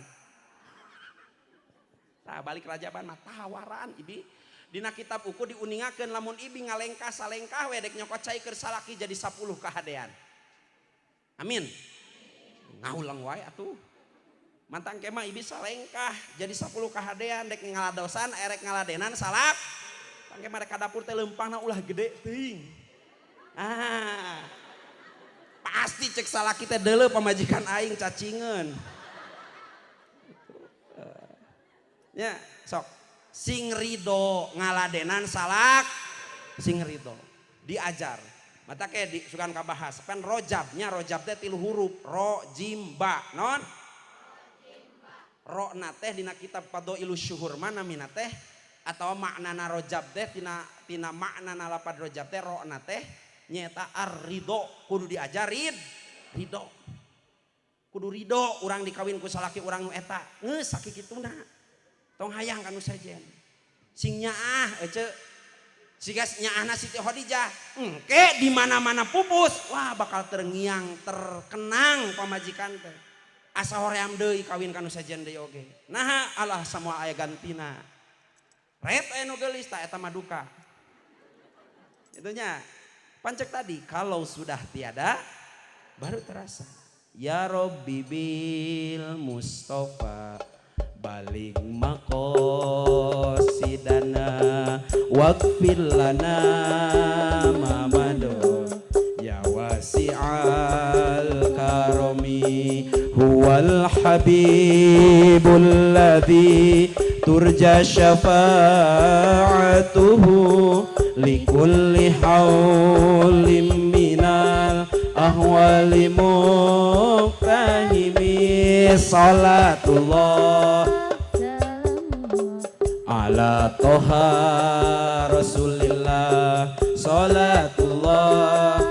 Nah, balik rajaban mah tawaran ibi. Dina kitab uku diuningakeun lamun ibi ngalengkah salengkah we dek nyokot cai keur salaki jadi 10 kahadean. Amin. Ngaulang wae atuh. Mantang kemah ibi salengkah jadi 10 kahadean dek ngaladosan erek ngaladenan salak. Tangke mah ka dapur teh leumpangna ulah gede teuing. Pasti cek salaki teh deuleu pamajikan aing cacingeun. Ya, sok sing rido ngaladenan salak sing rido diajar mata ke di sugan kabahas pan rojabnya rojab teh 3 huruf ro jim ba non ro na teh dina kitab Fadhailus Syuhur mana mina teh atau maknana rojab teh tina maknana lapad rojab teh ro na teh nyata ar-ridho kudu diajarin ridho kudu ridho urang dikawin ku salaki urang nu eta geus sakikituna tong hayang kanu sajen sing nyaah ece sigas nyaahna Siti Khadijah engke di mana-mana pupus wah bakal terngiang terkenang pamajikan teh asa hoream deui kawin kanu sajen deui oge nah Allah samoal aya gantina ret aya nu geulis ta eta mah duka itunya pancek tadi kalau sudah tiada baru terasa ya Rabbi bil Mustafa balik makosidana waqfir lana mamado ya wasi'al karomi huwal habibul ladzi turja syafa'atuhu likulli haulim minal ahwali muqtahimi salatullah ala toha rasulillah salatullah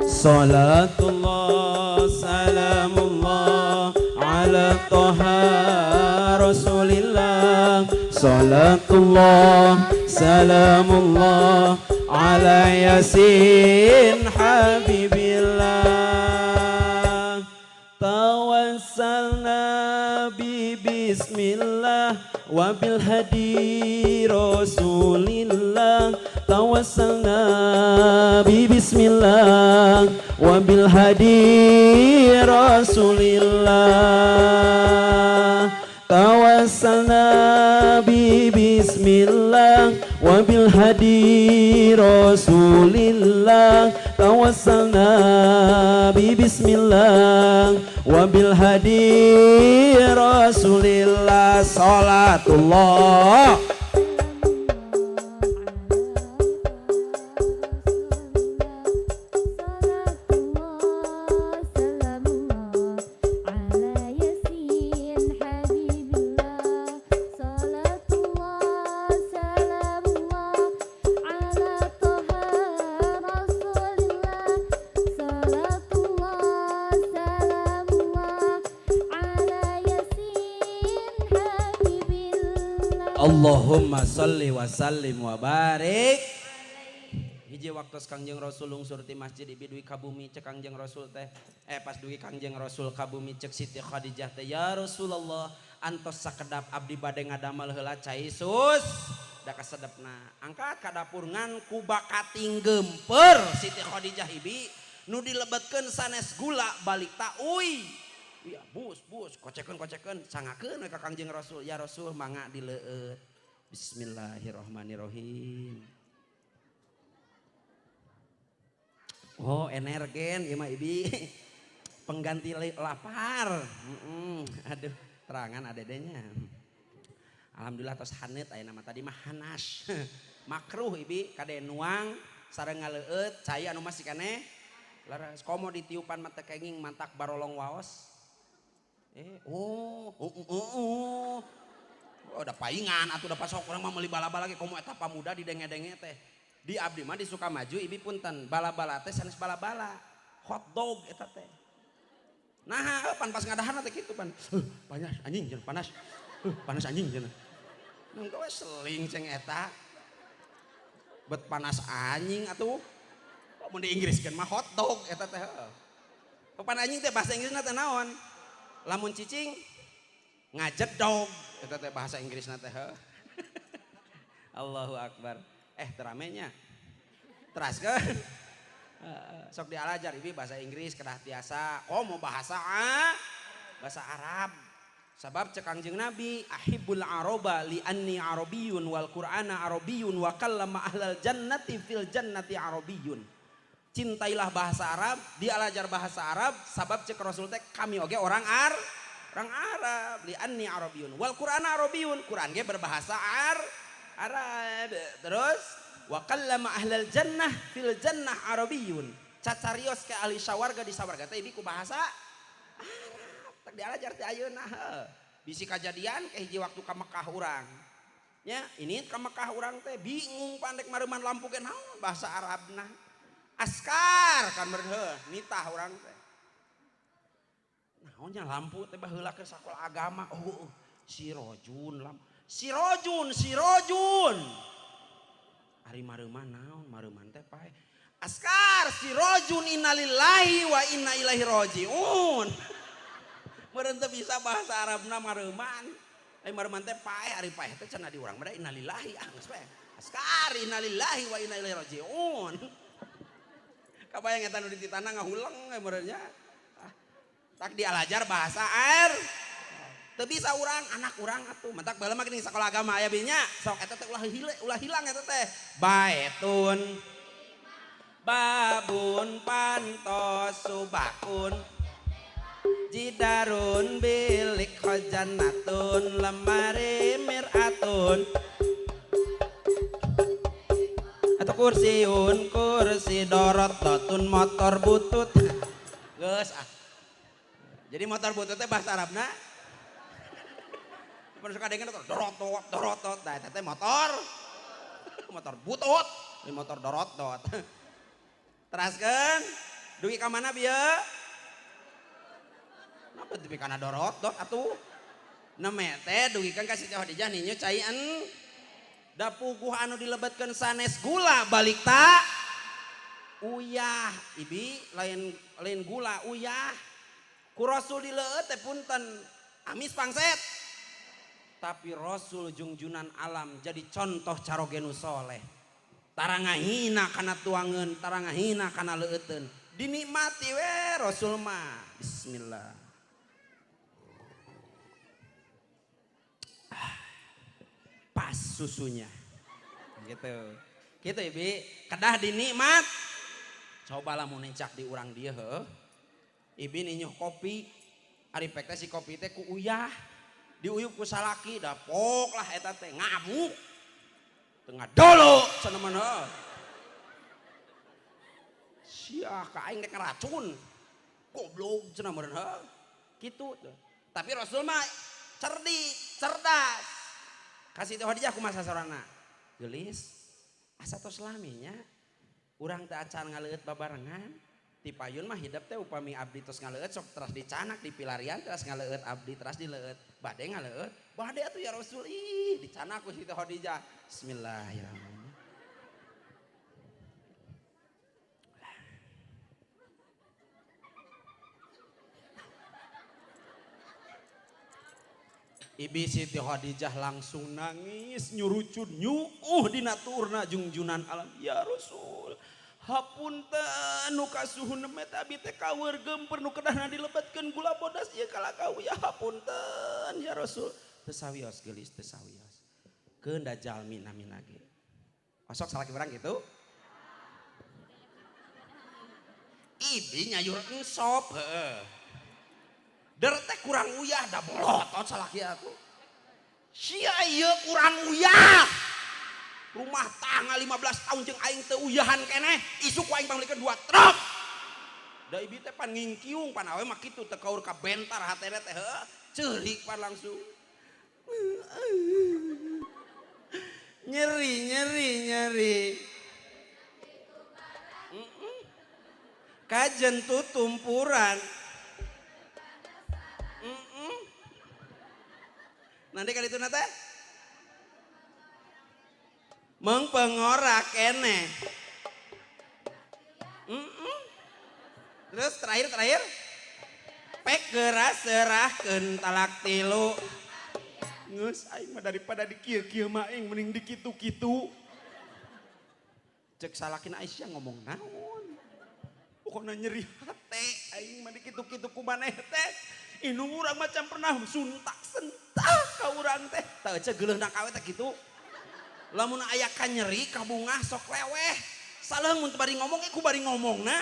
salatullah salamullah ala toha rasulillah salatullah salamullah ala yasin habibillah tawassalna bi bismillah wa bil hadi rasulillah tawassalna bi bismillah wa bil hadi rasulillah tawassalna bi bismillah wa bil hadi rasulillah tawassalna bi bismillah wa bil hadi rasulillah salatullah Allahumma salli wa sallim wa barik. Hiji waktu Kangjeng Rasul lungsur ti masjid ibi dugi ka bumi cek Kangjeng Rasul teh pas dugi Kangjeng Rasul ka bumi cek Siti Khadijah teh ya Rasulullah antos sakedap abdi bade ngadamel heula cai sus da kasedepna angkat ka dapur ngan ku bakating gemper Siti Khadijah ibi nu dilebetkeun sanes gula balik ta uy iya bus kocekeun sangakeun ka Kangjeng Rasul, ya Rasul mangga dileueut. Bismillahirrahmanirrahim. Oh energen ieu mah Ibi pengganti lapar. Aduh terangan adedenya. Alhamdulillah tos haneut aya nama tadi mah hanas. Makruh Ibi kade nuang sareng ngaleueut cai anu masih keneh laras komo ditiupan mata kenging mantak barolong waos. Udah paingan atuh udah pasok urang mah meuli bala-bala ge komo eta pamuda didenge-denge teh. Di abdi mah di Sukamaju Ibi punten bala-bala teh sanes bala-bala. Hot dog eta teh. Nah, pan pas ngadahan teh kitu pan. Panas anjing cenah panas. Panas anjing cenah. Nung we seling ceng eta. Bet panas anjing atuh. Mun di Inggriskeun mah hot dog eta teh. Papan anjing teh bahasa Inggrisna teh naon? Lamun cicing ngajet dog eta teh bahasa Inggrisna teh. Allahu Akbar. Teramenya. Teraskeun. Sok dialajar Ibi bahasa Inggris kedah tiasa. Mau bahasa Arab. Sabab cek Kangjeng Nabi ahibbul araba li anni arabiyyun wal qur'ana arabiyyun wa kallama ahlal jannati fil jannati arabiyyun. Cintailah bahasa Arab, dialajar bahasa Arab, sabab cek Rasul teh kami oge orang Arab, li anni arabiyyun wal qur'ana arabiyyun, Quran ge berbahasa Arab. Terus wa kallama ahlal jannah fil jannah arabiyyun. Cacarios ke ahli sawarga di sawarga teh Ibi ku bahasa Arab. Tak dialajar teh ayeuna bisi kajadian ke hiji waktu ka Mekah urang. Nya, ini ka Mekah urang teh bingung pandek mareuman lampu ge naon bahasa Arabna. Askar kan bener nitah orang teh. Naonnya lampu teh baheula ke sakola agama. Sirojun lampu. Sirojun. Ari mareuman naon? Mareuman teh pae. Askar sirojun innalillahi wa inna ilaihi rajiun. Meureun teh bisa bahasa Arabna mareuman. Mareuman teh pae ari pae teh cenah di urang mah innalillahi geus pae. Askar innalillahi wa inna ilaihi rajiun. Kabayang eta nu di titana ngahuleng benernya. Tak dialajar bahasa teu bisa urang anak urang atuh mentak baheula mah geuning sakola agama aya binya sok eta teh ulah hilang eta teh baetun babun pantos subakun jidarun bilik khojannatun lemari miratun atau kursi dorot dotun motor butut geus jadi motor butut teh bahasa Arabna pernah suka dengar dorot dah teh motor butut ini motor dorot teraskeun dugi ka mana bieu napa dugi kana dorot atuh neme teh dugikeun ka Siti Khadijah ninyo caian da puguh anu dilebetkeun sanes gula balik tak uyah Ibi lain gula uyah ku Rasul dileueut teh punten amis pangset tapi Rasul jungjunan alam jadi contoh carogenu soleh tara ngahina kana tuangeun tara ngahina kana leueuteun dinikmati we Rasul mah bismillah pas susunya gitu Ibi kedah dinikmat coba lamun encak di urang dieu Ibi ninyoh kopi ari pek teh si kopi teh ku uyah diuyup ku salaki dapok lah eta teh ngamuk tengah dolo cenah mah sia ka aing rek ngaracun goblok cenah meureun kitu tapi Rasul mah cerdas kasih teh Khadijah kumaha sasorana geulis asa tos laminya urang teh acan ngaleueut babarengan ti payun mah hidup teh upami abdi tos ngaleueut sok teras dicanak di pilarian teras ngaleueut abdi teras dileueut bade ngaleueut bade atuh ya Rasul dicanak ku Siti Khadijah bismillahirrahmanirrahim Ibi Siti Khadijah langsung nangis nyurucun nyuuh dina turna jungjunan alam ya Rasul hapunten nu kasuhun meta abi teh kaweurgeum pernu kedahna dilebetkeun gula bodas ieu kalakau ya hapunten ya Rasul teu sawios geulis teu sawios keun da jalmi namina ge osok salaki urang gitu ibi nyayur ensop heueuh der teh kurang uyah da bolotot salaki aku sia ieu kurang uyah rumah tangga 15 tahun jeung aing teu uyahan keneh isu ku aing panglikeun 2 truk da ibi teh pan ngingkiung pan awe mah kitu teu kaur ka bentar hatena teh heuh ceurik pan langsung nyeri kajen tutumpuran nanti kali itu nate mengpengorak kene terus terakhir pek geras serahkeun talak 3 geus aing mah daripada di kieu-kieu mah aing mending di kitu-kitu cek salakina Aisyah ngomong naon pokoknya nyeri hate aing mah di kitu-kitu ku maneh teh inu urang macam pernah suntak-sentak ka urang teh teu ceuk geuleuna kawe teh kitu lamun aya ka nyeri ka bungah sok leweh saleung mun bari ngomong ku bari ngomongna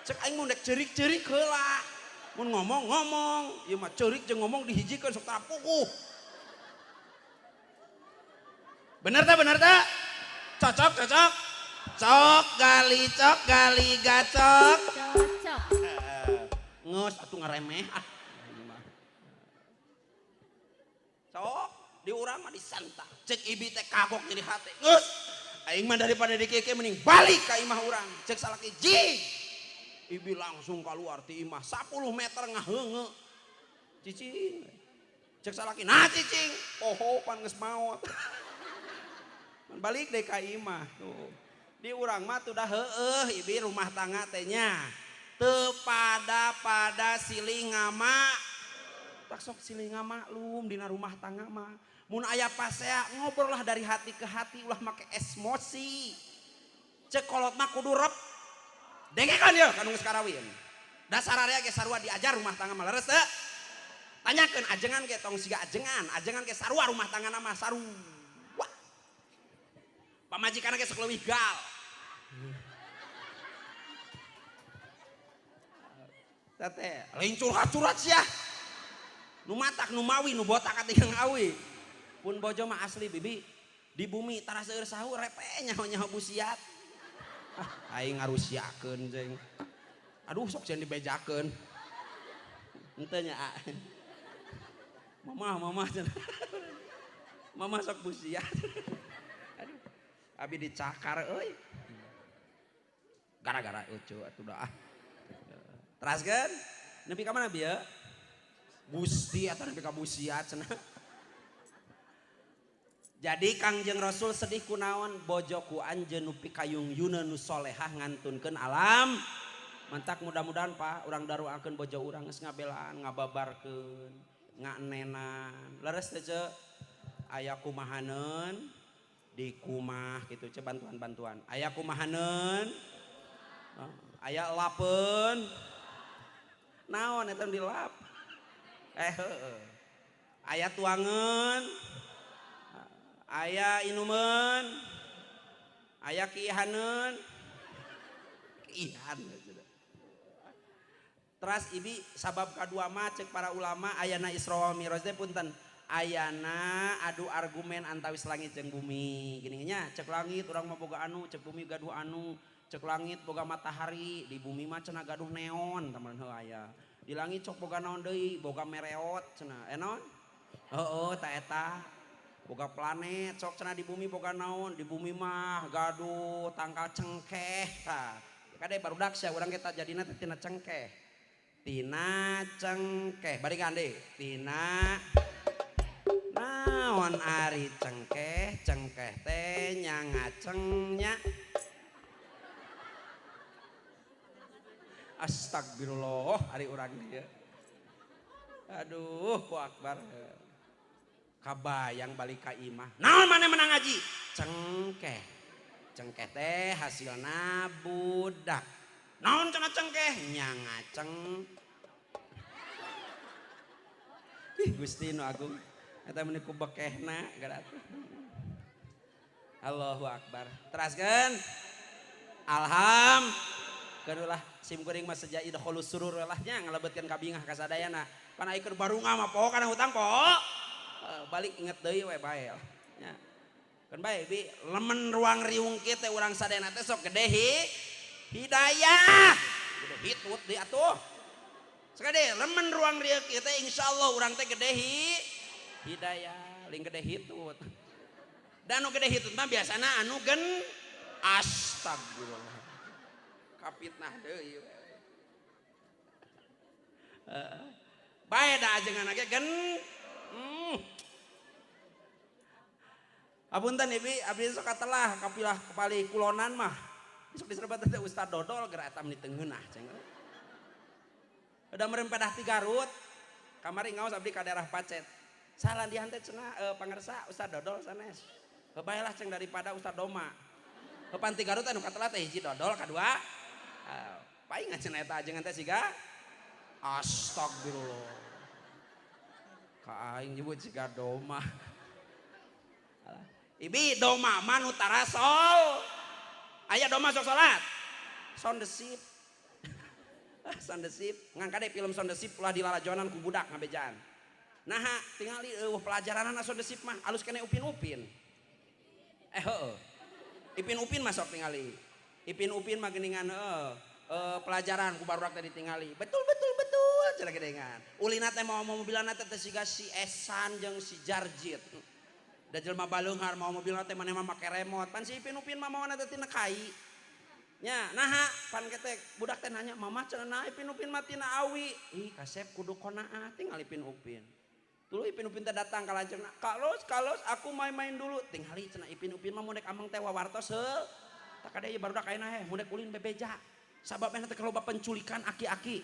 cek aing mun dek ceurik-ceurik heula mun ngomong ieu mah ceurik jeung ngomong dihijikeun sok tapukuh bener teh cocok cok gali gacok Cocok. ngeus atuh ngaremeh sok di urang mah disantak cek ibi teh kagok jadi hate geus aing mah daripada di kieu mending balik ka imah urang cek salaki jing ibi langsung keluar ti imah 10 meter ngaheunge cicing cek salaki nah cicing poho pan geus maot balik deh ka imah tuh di urang mah tuh dah heueuh ibi rumah tangga teh nya teu pada silih ngama tak sok silih ngamaklum dina rumah tangga mah mun aya pasea ngobrol lah dari hati ke hati ulah make emosi cek kolot mah kudu rep dengekeun yeuh kanu geus karawin dasar area ge sarua diajar rumah tangga mah leres teu tanyakeun ajengan ge tong siga ajengan ge sarua rumah tangga mah sarua pamajikanna ge sok leuwih gal teh lain curhat sia nu matak nu mawi nu botak atigang awi pun bojo mah asli bibi di bumi tara seueur sahu repe nyaho busiat aing ngarusiakeun jeung aduh sok cenah dibejakeun henteu nya mama cenah mama sok busiat aduh abi dicakar euy gara-gara ucu atuh dah teraskeun nepi ka mana bi ya Gusti atau nepi ka busiat cenah jadi Kangjeng Rasul sedih kunaon bojoku anjeun nu pikayung yuna nu solehah ngantunkeun alam mantak mudah-mudahan Pak urang daruakeun bojo urang geus ngabelaan ngababarkeun ngaenenan leres teh ce aya kumahaneun di kumah gitu ce bantuan aya kumahaneun aya lapeun naon eta dilap heueuh aya tuangeun aya inuman aya kiihaneun kiihan teras ibi sabab kadua mah cek para ulama ayana Isra wa Mi'raj teh punten ayana adu argumen antawis langit jeung bumi gini nya cek langit urang mah boga anu cek bumi gaduh anu cek langit boga matahari di bumi mah cenah gaduh neon taman heuh aya di langit cok boga naon deui boga mereot cenah naon heueuh ta eta boga planet sok cenah di bumi boga naon di bumi mah gaduh tangkal cengkeh tah kade barudak sia urang kita jadina teh tina cengkeh barikan deui tina naon ari cengkeh teh nya ngacengnya astagfirullah ari urang ieu aduh ku akbar kabayang balik ka imah naon maneh menang ngaji cengkeh Cengkeh teh hasilna budak. Naon cenah cengkeh? Nya ngaceng. Ih Gusti nu agung. Eta meni ku bekehna gara atuh. Allahu Akbar. Teraskeun. Alham. Kedulah sim kuring mah seja idkhulus surur lah nya ngalebetkeun ka bingah ka sadayana. Pan aya keur barunga mah poho kana hutang poho. Balik inget deui we bae. Nya. Kan bae bi lemen ruang riung kieu teh urang sadayana teh sok gede hidayah. Gede hitut di atuh. Sakade lemen ruang rieu kieu teh insyaallah urang teh gede hidayah, ling gede hitut. Dan anu gede hitut mah biasana anu gen astagfirullah. Kapitnah deui. Bae da ajengan ge gen Apunten Ibi, abdi sok katelah kapilah kepali kulonan mah. Sok diserebat teh Ustad Dodol geura eta meni teu ngeunah cenah. Udah merempedah ti Garut. Kamari ngaos abdi ka daerah Pacet. Salah dihan teh cenah pangersa Ustad Dodol sanes. Baelah ceng daripada Ustad Doma. Pan ti Garut anu katelah teh hiji Dodol, kadua paing cenah eta ajengan teh siga astagfirullah. Ka aing nyebut siga Doma. Ibi doma manu tarasol. Aya doma sok salat. Sound the Ship. Sound the Ship. Ngangkade film Sound the Ship ulah dilalajonan ku budak ngabejaan. Nah, tingali pelajaranna Sound the Ship mah alus kene upin-upin. Heueuh. Ipin-upin mah sok tingali. Ipin-upin mah geuningan pelajaran ku barudak teh ditingali. Betul cenah gedengan. Ulina teh mau mobilanna teh siga si Esan jeung si Jarjit. Da jelema baleunghar mau mobilna teh maneh mah make remote. Pan si Ipin-upin mah mawana teh tina kai. Nya, naha pan ketek budak teh nanya, "Mama cenah naha Ipin-upin mah tina awi?" Ih, kasep kudu konaah tinggal Ipin-upin. Tuluy Ipin-upin teh datang ka lanceukna. "Kalos, aku main-main dulu." Tingali cenah Ipin-upin mah mundek amang teh wawartos heuh. Tak ada ieu barudak ayeuna heh mundek ulin bebeja. Sababna teh kaloba penculikan aki-aki.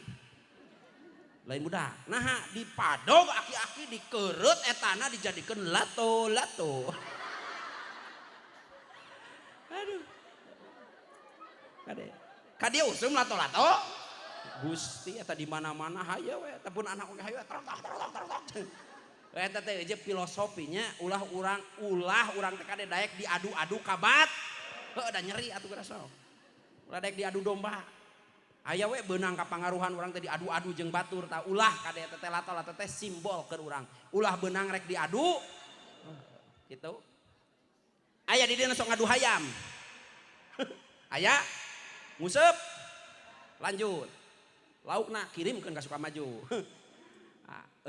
Lain budak. Nah di padog aki-aki dikereut etana dijadikeun lato-lato. Aduh. Kade usum lato-lato. Gusti eta di mana-mana haye we, tepun anak oge haye terok. Eta teh je filosofinya ulah urang teh kade daek diadu-adu kabat. Heuh da nyeri atuh geura sok. Ulah daek diadu domba. Aya we beunang kapangaruhan urang teh diadu-adu jeung batur tah ulah kade teh lato-lato teh simbol keur urang. Ulah beunang rek diadu. Gitu. Aya di dieu sok ngadu hayam. Aya nguseup. Lanjut. Laukna kirimkeun ka Sukamaju.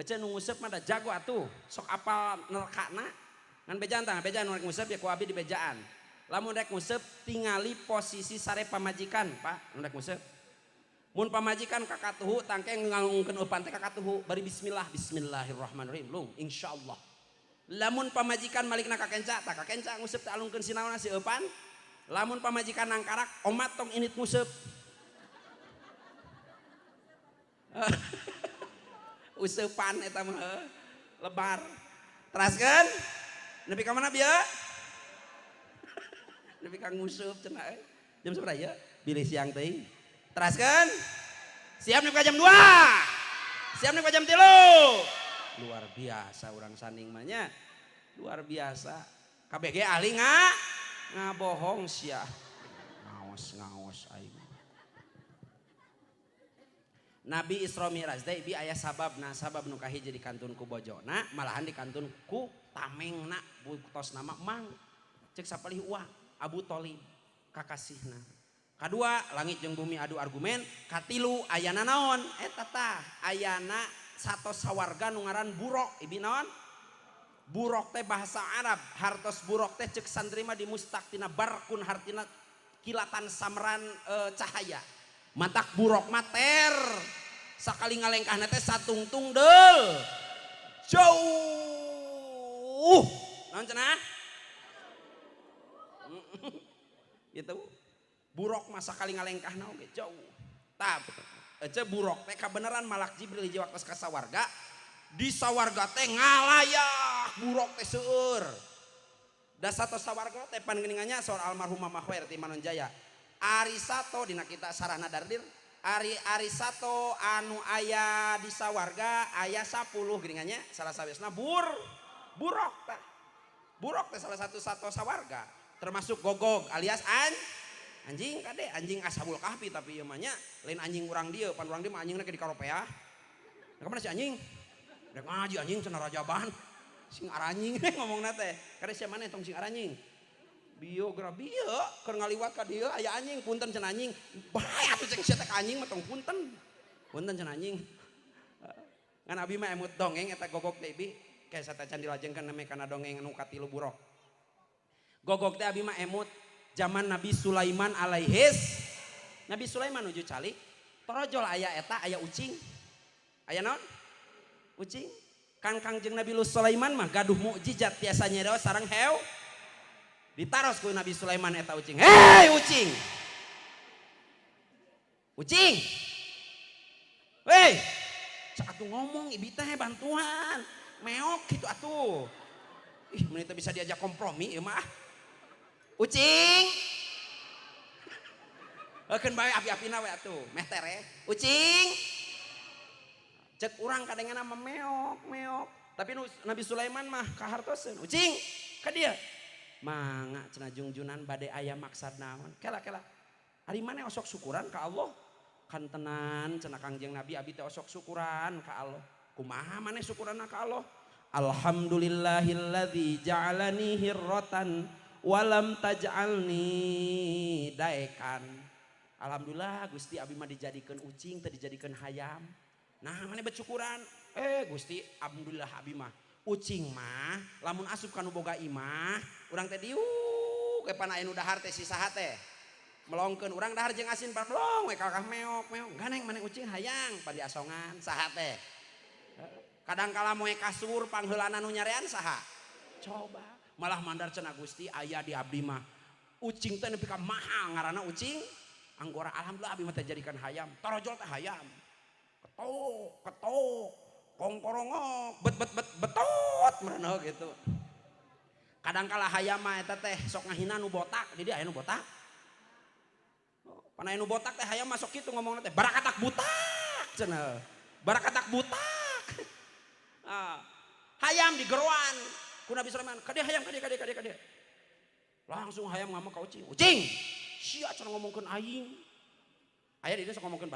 Ece nu nguseup mah da jago atuh. Sok apal nerkana. Ngan bejaan tah, bejaan nu rek nguseup ya ku abi di bejaan. Lamun rek nguseup tingali posisi sare pamajikan, Pak, nu rek nguseup. Mun pamajikan kakatuhu tangke ngangungkeun eupan teh kakatuhu bari bismillahirrahmanirrahim lung insyaallah. Lamun pamajikan malikna kakenca tah kakenca nguseup teh alungkeun sinaona si eupan. Lamun pamajikan nangkarak omat tong init nguseup. Useupan eta mah lebar. Teraskeun nepi ka mana bieu? Nepi ka nguseup cenah jam sabaraha ieu? Bilih siang teuing. Teraskan, siap nih jam 2, siap nih jam 3. Luar biasa orang sanding mahnya, luar biasa. KBG ahli ngabohong sia, ngaos aing. Nabi Isra Mi'raj teh bi aya sababna, sabab nu kahiji dikantun ku bojona, malahan dikantun ku tamengna, butos nama Mang, cek sapalih uang Abu Thalib kakasihna. Kadua langit jeung bumi adu argumen. Katilu ayana naon eta tah ayana satos sawarga nu ngaran burok. Ibi naon burok teh bahasa Arab. Hartos burok teh ceuk santri mah dimustaq tina barkun hartina kilatan samran cahaya. Matak burok mater sakali ngalengkahna teh satungtung deul jauh naon cenah gitu. Burok masa kali ngalengkahna oge jauh. Tah ece burok teh kabeneran malak Jibril hiji waktos ka sawarga. Di sawarga teh ngalayak burok teh seueur. Da satos sawarga teh pangeningannya soal almarhum Mama Khair ti Manonjaya. Ari sato dina kita sarana dardir. Ari sato anu aya di sawarga aya 10 geuningannya salah sawiosna burok tah. Burok teh salah satu sato sawarga. Termasuk gogog alias anjing kade anjing ashabul kahfi tapi ieu mah nya lain anjing urang dieu pan urang dieu mah anjingna ke di karopeah. Da kamana si anjing? Dek ngaji anjing cenah rajaban. Sing aranjing ngomongna teh. Kade sia maneh tong sing aranjing. Biografi ieu keur ngaliwat ka dieu aya anjing punten cenah anjing. Bae atuh cek sia teh anjing mah tong punten. Punten cenah anjing. Ngan abi mah emut dongeng eta gogok teh bi. Kayak sata can dilajengkeun neme kana dongeng anu katilu burok. Gogok teh abi mah emut zaman Nabi Sulaiman alaihis. Nabi Sulaiman nuju calik torojol aya eta aya ucing. Aya naon? Ucing. Kangjeng Nabi Sulaiman mah gaduh mukjizat tiasa nyereos sareng hew. Ditaros ku Nabi Sulaiman eta ucing. Hei ucing. Ucing. Hei. Cak atuh ngomong ibi teh bantuan. Meok gitu atuh. Ih, mun teh bisa diajak kompromi ieu mah. Ucing. Eukeun bae api-apina we atuh. Meh tere. Ucing. Cek urang kadengana mah meok. Tapi Nabi Sulaiman mah kahartoseun. Ucing. Ka dieu. Mangga cenah jungjunan bade aya maksad naon. Kela. Ari maneh osok syukuran ka Allah. Kan tenan cenah Kangjeng Nabi abi teh osok syukuran ka Allah. Kumaha maneh syukuranna ka Allah? Alhamdulillahilladzi ja'alani hirratan walam taj'alni daekan. Alhamdulillah Gusti abi mah dijadikeun ucing teu dijadikeun hayam. Nah maneh bersyukuran. Gusti alhamdulillah abi mah ucing mah lamun asup kanu boga imah urang teh diu ke pana anu dahar teh si saha teh melongkeun urang dahar jeung asin parlong we kakah meok ganeng maneh ucing hayang pan diasongan saha teh kadang kala moe kasur pangheulana nu nyarean saha coba malah mandar cenah Gusti aya di abdi mah ucing teh nepi ka mahal ngaranna ucing anggora alhamdulillah abi mah teh jadikan hayam torojol teh hayam ketok kongkorongok betot merenah gitu kadang kala hayam mah eta teh sok ngahina nu botak jadi aya nu botak pan aya nu botak teh hayam masuk kitu ngomongna teh barakatak butak cenah barakatak butak hayam digeruan ku Nabi Sulaiman kade hayam kade langsung hayam ngama ka ucing sia cenah ngomongkeun aing aya di dieu sok ngomongkeun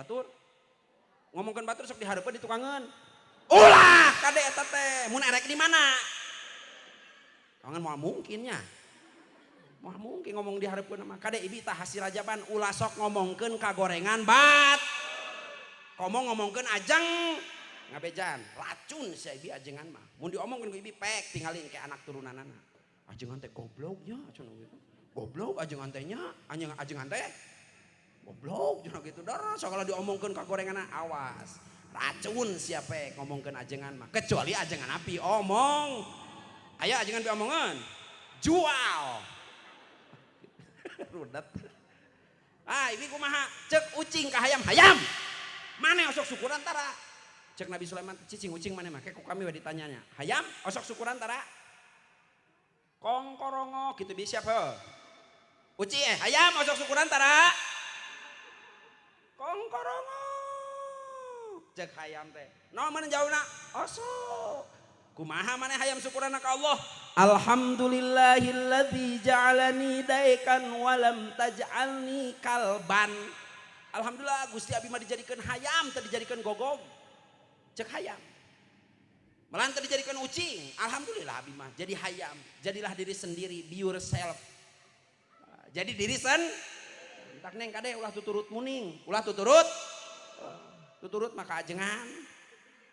batur sok dihareupeun di tukangan ulah kade eta teh mun erek di mana kangen moal mungkinnya moal mungkin ngomong dihareupeun mah kade ibi tah hasil rajaban ulah sok ngomongkeun kagorengan ngomongkeun ajeng ngabejan racun si ibi ajengan mah mun diomongkeun ku ibi pek tinggalin ke anak turunanana ajengan teh gobloknya cenah gitu goblok ajengan teh nya ajengan teh goblok cenah gitu dar sakala diomongkeun kagorenganna awas racun siapa ngomongkeun ajengan mah kecuali ajengan api omong aya ajengan api omongan jual rudet ibi kumaha cek ucing ka hayam maneh osok syukuran tara cek Nabi Sulaiman cicing ucing maneh mah ku kami we ditanyanya hayam osok syukuran tara kongkorongo gitu bisa siapa uci hayam osok syukuran tara kongkorongo cek hayam teh no mana jauhna osok kumaha maneh hayam syukuranna ka Allah alhamdulillahilladzi ja'alani daekan walam taj'alni kalban alhamdulillah Gusti abi mah dijadikeun hayam teu dijadikeun gogog cek hayam malah teu dijadikeun ucing alhamdulillah abi mah jadi hayam jadilah diri sendiri be yourself jadi diri tak neng kade ulah tuturut muning ulah tuturut maka ajengan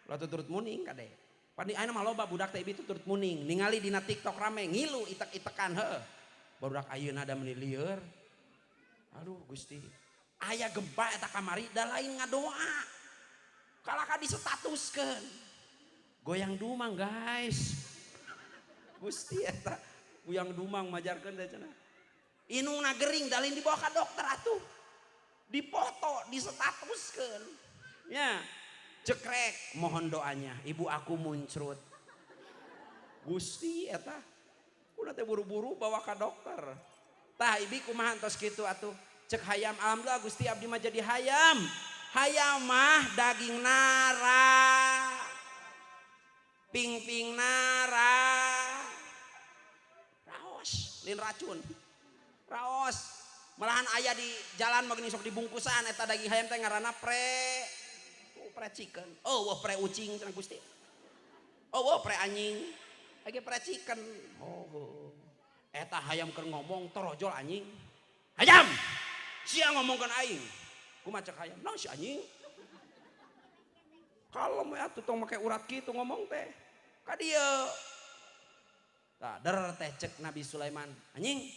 ulah tuturut muning kade pandi ayeuna mah loba budak teh ibi tuturut muning ningali dina TikTok rame ngilu itek-itekan heuh barudak ayeuna da meuli lieur aduh Gusti aya gempa eta kamari da lain ngadoa kalaka disetatuskeun goyang dumang guys Gusti eta goyang dumang majarkeun da cenah inungna gering dalin dibawa ka dokter atuh dipoto disetatuskeun ya cekrek mohon doanya ibu aku muncrut Gusti eta Kuna teh buru-buru bawa ke dokter. Tah ibi kumaha tos kitu atuh. Cek hayam alhamdulillah Gusti abdi mah jadi hayam. Hayam mah daging nara. Ping-ping nara. Raos, lin racun. Raos. Malahan aya di jalan mah sok dibungkusan eta daging hayam teh ngaranna pre chicken. Oh, wah pre ucing cenah Gusti. Oh, wah pre anjing. Lagi pre chicken. Oh. Eta hayam keur ngomong torojol anjing. Hayam. Sia ngomongkeun aing. Kumaha cek hayam? Naon si anjing? Kalem ya atuh tong make urat kitu ngomong teh. Ka dieu. Tah der teh cek Nabi Sulaiman. Anjing,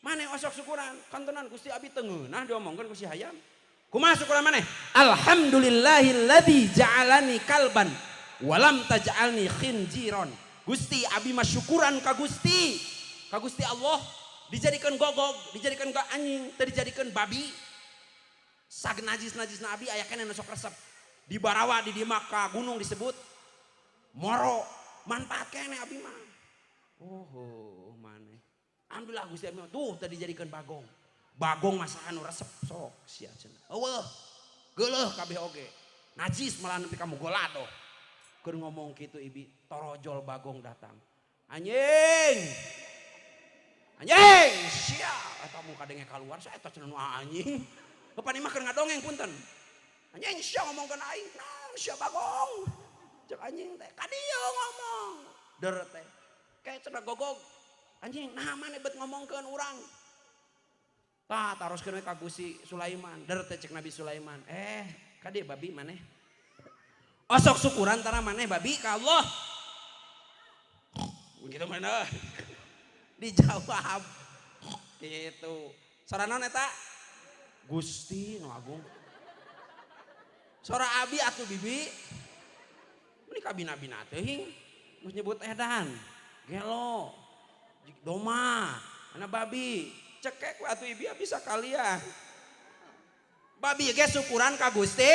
maneh osok syukuran? Kantenan Gusti abi teu ngeunah diomongkeun ku si hayam. Kumaha syukuran maneh? Alhamdulillahilladzi ja'alani kalban walam taj'alni khinjiron. Gusti abi mah syukuran ka Gusti. Ka Gusti Allah dijadikan gogog, dijadikan ka anjing, teu dijadikan babi. Sag najis-najisna abi aya keneh nu sok resep. Di Barawa di dieu mah ka gunung disebut Moro. Manfaat keneh abi mah. Oh, maneh. Alhamdulillah Gusti abi tuh teu dijadikan bagong. Bagong masakan nu resep sok sia cenah. Eueuh. Geuleuh kabeh oge. Najis malah nepi ka mugolado. Keur ngomong kitu ibi torojol bagong datang. Anjing. Anjing, sia eta muka denge kaluar saya eta cenah nu anjing. Bapani mah keur ngadongeng punten. Anjing sia ngomongkeun aing, naon sia bagong. Cek anjing teh ka dieu ngomong. Der teh. Kayak cenah gogog. Anjing, nah maneh bet ngomongkeun urang. Tah taroskeun we ka Gusti Sulaiman. Der teh cek Nabi Sulaiman. Ka dieu babi maneh. Osok syukuran tara maneh babi ka Allah. Begitu mana? Dijawab gitu. Soranon eta Gusti nu agung. Sora abi atuh bibi. Ini kabina-bina teuing. Mus nyebut edan. Gelo. Doma. Ana babi. Cekek we atuh ibi bisa kalian. Babi ge syukuran ka Gusti.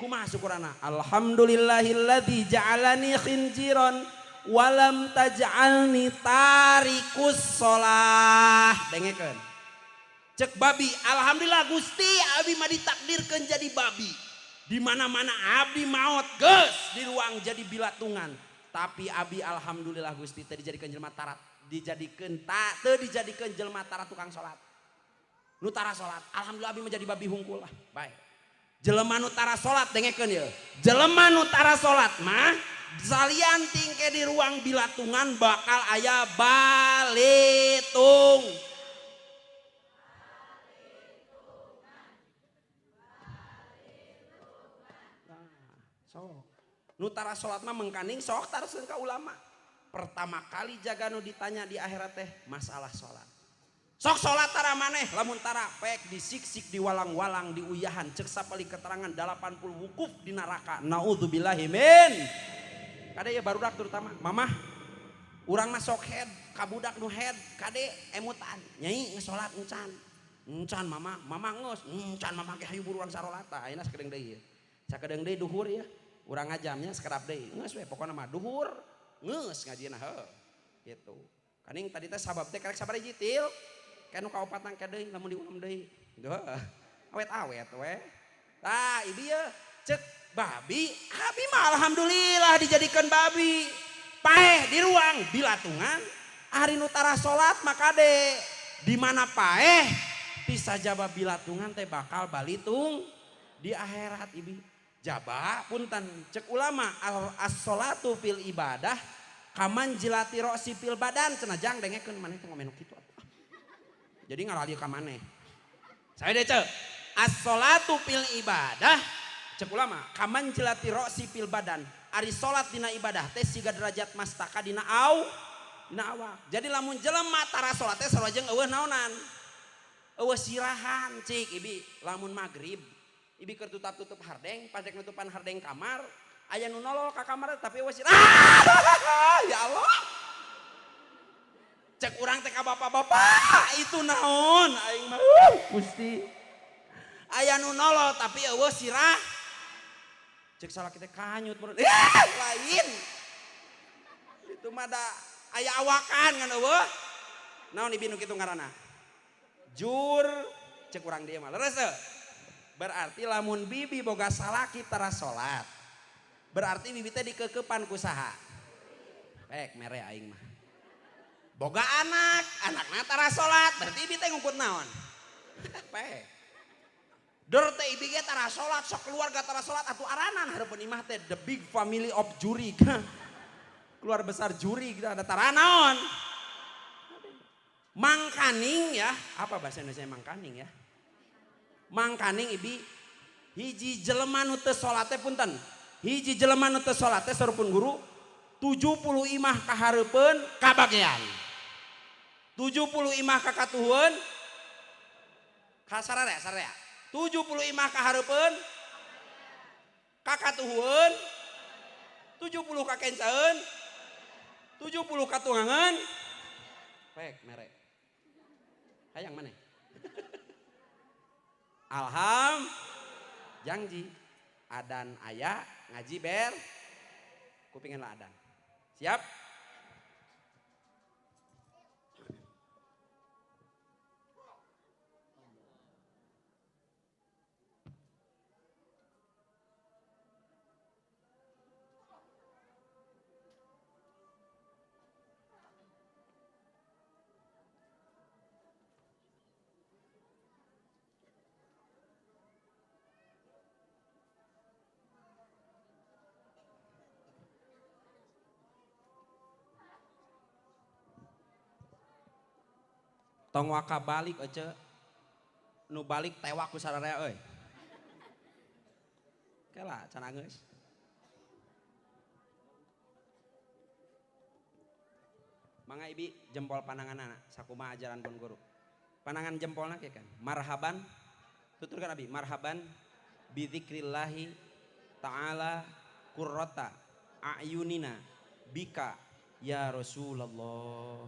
Kumaha syukuranna? Alhamdulillahilladzi ja'alani khinjiran walam taj'alni tarikus sholah. Dengekeun. Cek babi, alhamdulillah Gusti abi mah ditakdirkeun jadi babi. Di mana-mana abdi maot geus di ruang jadi bilatungan. Tapi abi alhamdulillah Gusti teu dijadikeun jelema tarat, teu dijadikeun jelema tarat tukang salat. Nu tara salat, alhamdulillah abi mah jadi babi hungkul lah. Bae. Jelema nu tara salat dengekeun ye. Jelema nu tara salat mah salian tingke di ruang bilatungan bakal aya balitung. Sok. Nu tara salat mah mengkaning sok taraskeun ka ulama. Pertama kali jaga nu ditanya di akhirat teh masalah salat. Sok salat tara maneh lamun tara pek disiksik diwalang-walang diuyahan cek sapali keterangan 80 wukuf di neraka. Naudzubillahi min. Kade ya barudak terutama mamah urang mah sok head kabudak nu head kade emutan nyai ngesolat encan mama geus encan mama ge hayu buruan sarolata ayeuna sakedeung deui sakedeung deui duhur ya urang ngajamnya sekerap deui geus we pokona mah duhur geus ngajieuna heuh kitu kaning tadi teh sabab teh karek sabari jitil kanu kaopatan ka deui lamun diulam deui geuh awet-awet we tah ieu ieu cek babi, abi mah alhamdulillah dijadikan babi. Paeh di ruang bilatungan, hari nu tara salat maka de di mana paeh bisa jaba bilatungan teh bakal balitung di akhirat ibi. Jaba punten cek ulama as-sholatu fil ibadah kaman jilati ro'si fil badan cenah jang dengekeun maneh teh ngomong kitu atuh. Jadi ngalalieu ka maneh. Saya deh cek as-sholatu fil ibadah cek ulama kaman jelati ro'si fil badan ari salat dina ibadah teh siga derajat mastaka dina awak. Jadi lamun jelema tara salat teh sarojeng eueuh naonan? Eueuh sirahan cik ibi lamun magrib ibi keur tutup hardeng pas rek nutupan hardeng kamar aya nu nolol ka kamar tapi eueuh sirahan. Ya Allah. Cek urang teh ka bapak-bapak itu naon aing mah Gusti. Aya nu nolol tapi eueuh sirah. Cek salah kita kanyut lain itu mah da aya awakan kan eueuh. Naon Ibi nu kitu ngaranna? Jur cek urang dieu mah. Leres teu? Berarti lamun bibi boga salaki tara salat. Berarti bibi teh dikeukepan ku saha? Pek mere aing mah. Boga anak, anakna tara salat, berarti ibi teh ngukut naon? Pek. Dor teh ibi ge tara salat, sok keluarga tara salat atuh aranan hareupeun imah teh the big family of juri. Keluar besar juri kita ada tara naon? Mangkaning ya, apa bahasa Indonesia mangkaning ya? Mangkaning ibi hiji jelema nu teu salat teh punten. Hiji jelema nu teu salat teh sarupeun guru 70 imah ka hareupeun kabagean. 70 imah ka katuhun ka sararea. 70 imah ka hareupeun ka katuhun 70 ka kencaeun 70 ka tungangan pek mere. Hayang maneh. Alham janji adan aya ngaji ber kupingin lah adan. Siap? Tong waka balik aja nu balik tewak ku sararea euy. Kela can geus. Mangga Ibi jempol pananganna sakumaha ajaran pun guru. Panangan jempolna ke kan. Marhaban tuturkan Abi, marhaban bi dzikrillahi ta'ala qurrata a'yunina bika ya Rasulullah.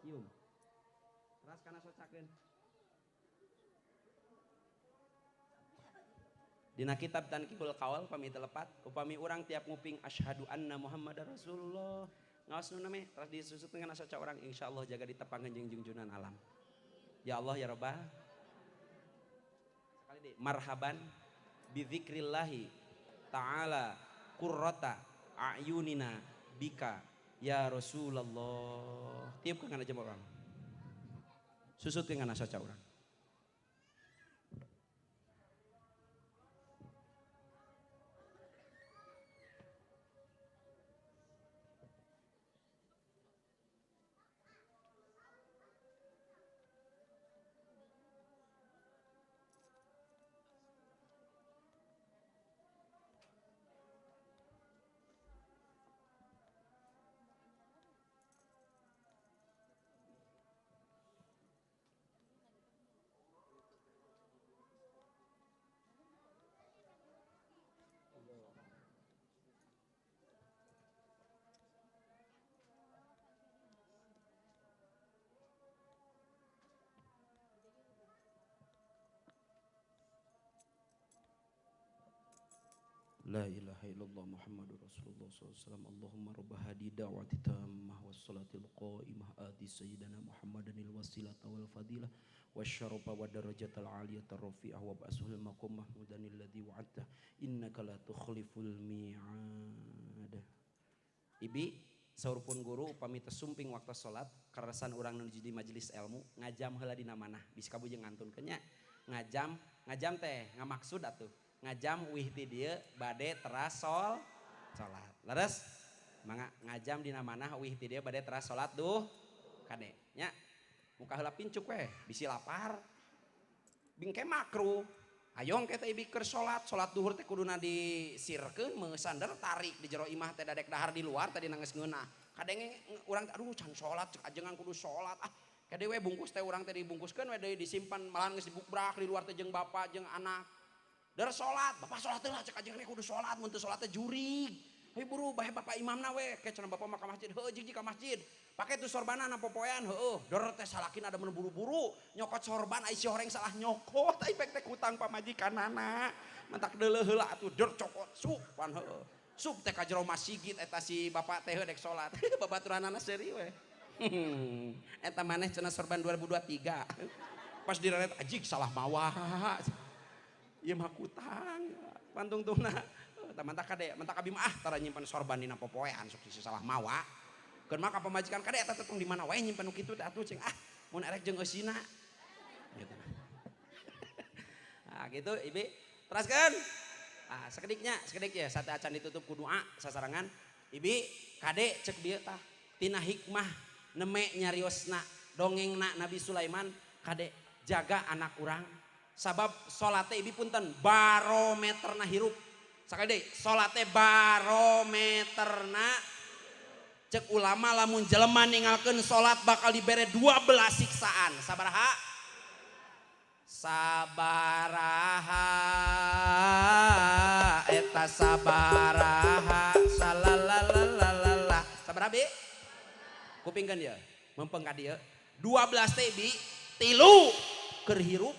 Yum. Ras kana socakeun. Dina kitab Tanqihul Qaul upami telepat upami urang tiap nguping asyhadu anna Muhammadar Rasulullah ngaos nu name ras disusutkeun kana soca urang insyaallah jaga ditepangeun jeung junjunan alam. Ya Allah ya Rabbah. Sekali deui marhaban bi dzikrillahi ta'ala qurrata a'yunina bika ya Rasulullah. Tiupkeun kana jempol urang. Susutkeun kana soca urang. La ilaha illallah Muhammadur Rasulullah SAW. Allahumma rabba hadi da'wati tammah wassalatil qa'imah ati sayyidina Muhammadanil wasilata wal fadilah wasyarafa wa darajatal aliyata rafi'ah wa ba'suhul maqam mahmudanil ladzi wa'adta innaka la tukhliful mi'ad. Ibi saur pun guru upami teu sumping waktu salat karasan urang nuju di majelis ilmu ngajam heula dina manah bisa kabujeng ngantunkeun nya ngajam teh ngamaksud atuh ngajam wih ti dieu bade teras salat. Leres? Mangga ngajam dina manah wih ti dieu bade teras salat duh kade nya. Muka heula pincuk we, bisi lapar. Bingke makruh. Hayong kita ibi keur salat duhur teh kuduna disirkeun meusander tarik di jero imah teh dadek dahar di luar tadi nangis ngeunah. Kadenge urang aduh can salat cek ajengan kudu salat. Kade we bungkus teh urang teh dibungkuskeun we deui disimpan malahan geus dibukbrak di luar teh jeung bapa jeung anak. Dar salat, bapak salat teh lah cek ajengan kudu salat mun teu salat teh jurig. Heuh buru bae bapak imamna we, ke cenah bapak mah ka masjid, heuh jiji ka masjid. Pake tu sorbana na popoean, heuh. Dor teh salakina ada mun buru-buru nyokot sorban ai si horeng salah nyokot, ai pek teh kutang pamajikanana. Mentak deuleuh heula atuh dor cokot sup pan heuh. Sub teh ka jero masjid eta si bapak teh dek salat. Babaturanana seuri we. Eta maneh cenah sorban 2023. Pas direret ajig salah mawa. Ieu mah kutang. Pantungtungna. Eta mantah kade, mantah abi mah tara nyimpen sorban dina popoean sok si salah mawa. Keun mah ka pamajikan kade eta tetong di mana wae nyimpen nu kitu atuh cing mun erek jeung eusina. Gitu. Nah, gitu Ibi. Teruskeun. Ah, sekedik ya sate acan ditutup ku doa sasarangan. Ibi kade cek dieu tah tina hikmah neme nyariosna dongengna Nabi Sulaiman kade jaga anak urang sabab salat teh Ibi punten barometerna hirup sakali deui salat teh barometerna cek ulama lamun jelema ninggalkeun salat bakal dibere 12 siksaan sabaraha sabaraha eta sabaraha salalalala sabaraha bi kupingkeun ieu mempeng ka dieu 12 teh bi 3 keur hirup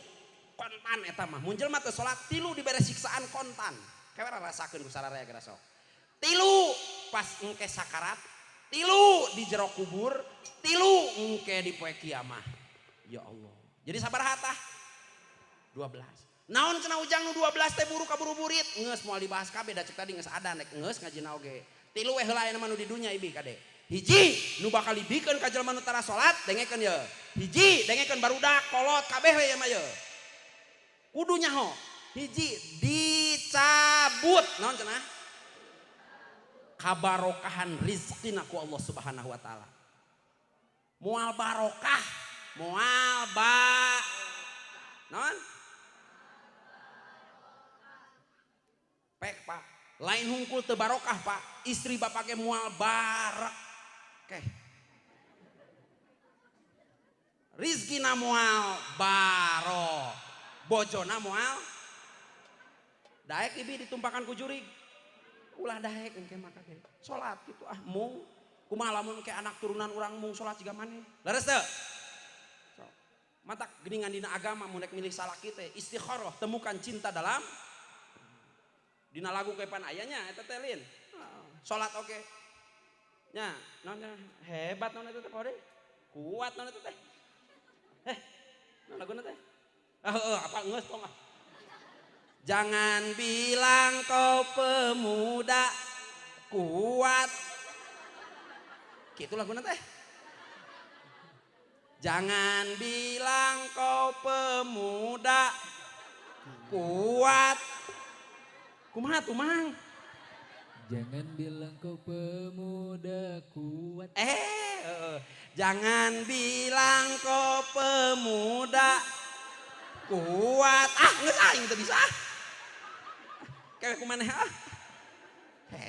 kontan eta mah mun jelema teu salat 3 dibere siksaan kontan kawe rasakeun ku sararea geura sok 3 pas engke sakarat 3 di jero kubur 3 engke di poe kiamah ya Allah jadi sabaraha tah 12. Naon cenah ujang nu 12 teh buru kaburu burit geus moal dibahas kabeh da cek tadi geus ada nek geus ngajina oge. 3 we heula aya nu di dunya Ibi kade. Hiji nu bakal dibikeun ka jelema nu tara salat dengekeun ye. Hiji dengekeun barudak kolot kabeh we mah ye. Kudu nyaho. Hiji dicabut naon cenah? Kabarokahan rizqina ku Allah Subhanahu wa taala. Moal barokah, moal naon? Pek Pak, lain hungkul teu barokah Pak, istri bapak ge moal barak. Oke. Rizkina moal barok, bojona moal daek Ibi ditumpakan ku jurig. Ulah daek engke mah kade. Salat kitu mung kumaha lamun ke anak turunan urang mung salat jiga maneh. Leres teu? So, matak geuningan dina agama mun rek milih salaki teh istikharah, temukan cinta dalam dina lagu kepan ayanya eta teh lin. Salat oke. Nya, naon hebat naon eta teh Pori? Kuat naon eta teh? Naon laguna teh? Apa geus tong ah. Jangan bilang kau pemuda kuat. Kitu laguna teh. Jangan bilang kau pemuda kuat. Kumaha tuh Mang? Jangan bilang kau pemuda kuat. Jangan bilang kau pemuda kuat. Geus aing teu bisa. Kayak kumaneh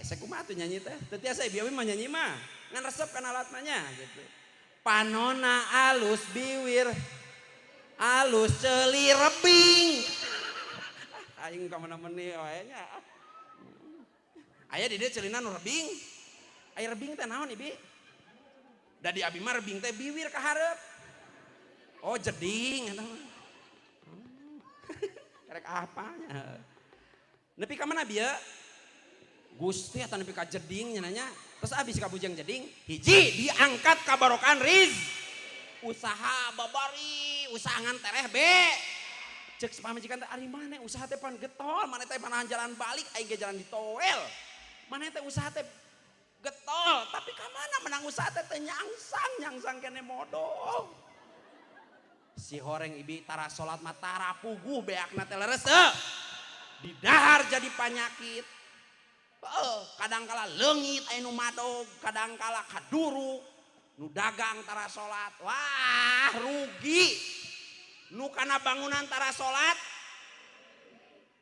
saya kumaha tuh nyanyi teh. Teu tiasa bieu mah nyanyi mah. Ngan resep kana alat nya gitu. Panona alus biwir. Alus ceuli rebing. Aing ka mana-mani wae nya. Aya di dieu ceulina nu rebing. Aya rebing teh naon Ibi? Da di abi mah rebing teh biwir ka hareup. Oh jeding eta mah. Karek apanya? Nepi ka mana bieu? Gusti atuh nepi ka jeding nyananya. Terus abis ka bujang jeding, hiji diangkat ka barokan usaha babari, usaha ngantereh be. Cek pamajikan teh ari maneh usaha teh pan getol, maneh teh panahan jalan balik aing ge jalan ditoel. Maneh teh usaha teh getol, tapi ka mana menang usaha teh nyangsang kene modal. Si horeng Ibi tara salat mah tara puguh beakna teh leres teu. Di dahar jadi penyakit. Kadangkala leungit aya nu madog, kadangkala kaduruk, nu dagang tara salat. Wah, rugi. Nu kana bangunan tara salat,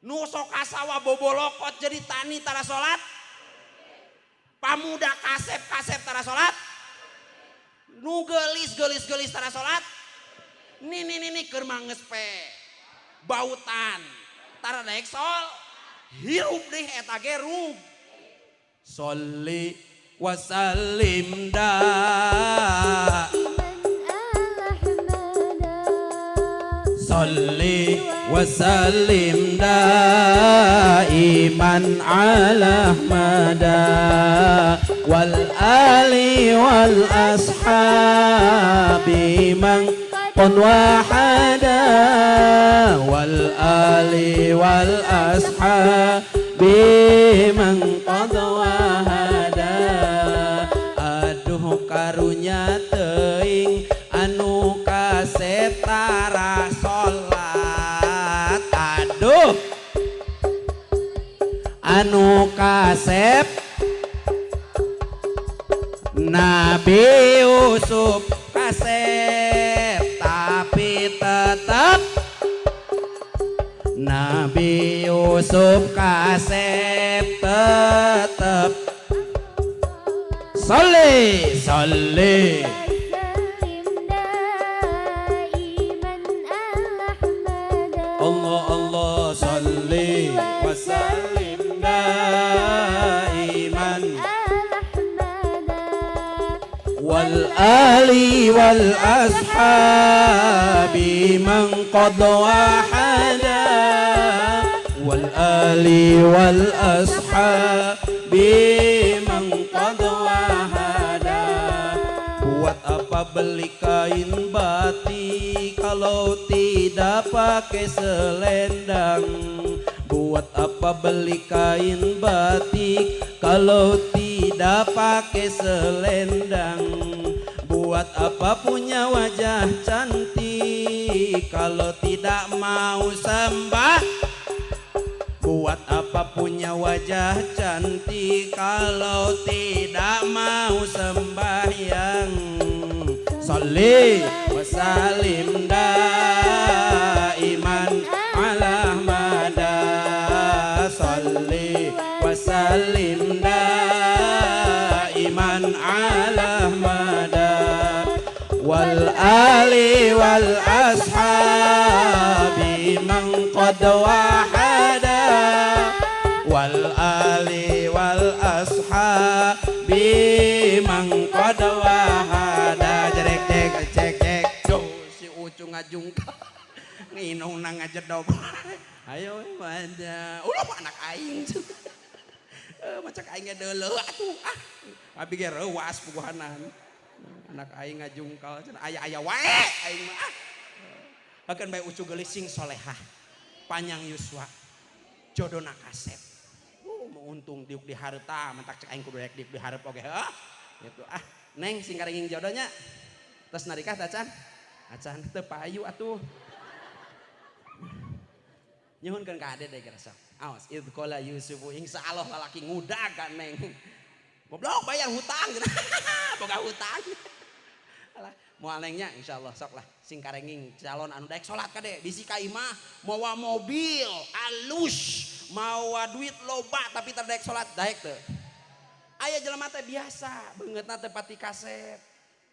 nu sok kasawa bobolokot jadi tani tara salat, pamuda kasep tara salat, nu gelis tara salat, nih keur mangeus pe bautan tara daek sol hirup deh eta ge rug. Sholli wa sallim da Salli wa sallim daiman biman ala mada wal ali wal ashabi man qad wahada wal ali wal ashabi man qad wahada. Aduh karunya teuing anu kasep tara salat, aduh anu kasep Nabi Yusuf kasep tapi tetap Nabi Yusuf kasep tetap salli salli Allah Allah salli wa sallim daiman wal ali wal ashabi man qad wahada wal ali wal ashabi man qad wahada. Buat apa beli kain batik kalau tidak pakai selendang? Buat apa beli kain batik kalau tidak pakai selendang? Buat apa punya wajah cantik kalau tidak mau sembah? Buat apa punya wajah cantik kalau tidak mau sembahyang? Salli wa sallim daiman ala mada salli wa sallim daiman ala mada wal ali wal ashabi man qad wahada wal ali wal ashabi man qad wahada. Jerek cek cek cek tuh si Ucu ngajungkal nginung nang ngajedog ayo mana ulah anak aing macak aing deuleu atuh abi ge reuas puguhanan anak aing ngajungkal aya wae aing mah akeun bae Ucu geulis sing solehah panjang yuswa jodona kasep mau untung diuk di harta mentak cek aing kudu rek diuk di hareup oge gitu neng sing karenging jodohnya tos narikah tacan acan teu payu atuh nyuhunkeun ka ade deh gerasa aos id qala yusufu insyaallah lalaki ngudag kan neng goblok bayar hutang boga hutang alah moal nengnya insyaallah sok lah sing karenging calon anu daek salat kade bisi ka imah mawa mobil alus mawa duit loba tapi teu daek salat daek teu aya jelema teh biasa beungeutna teh pati kasep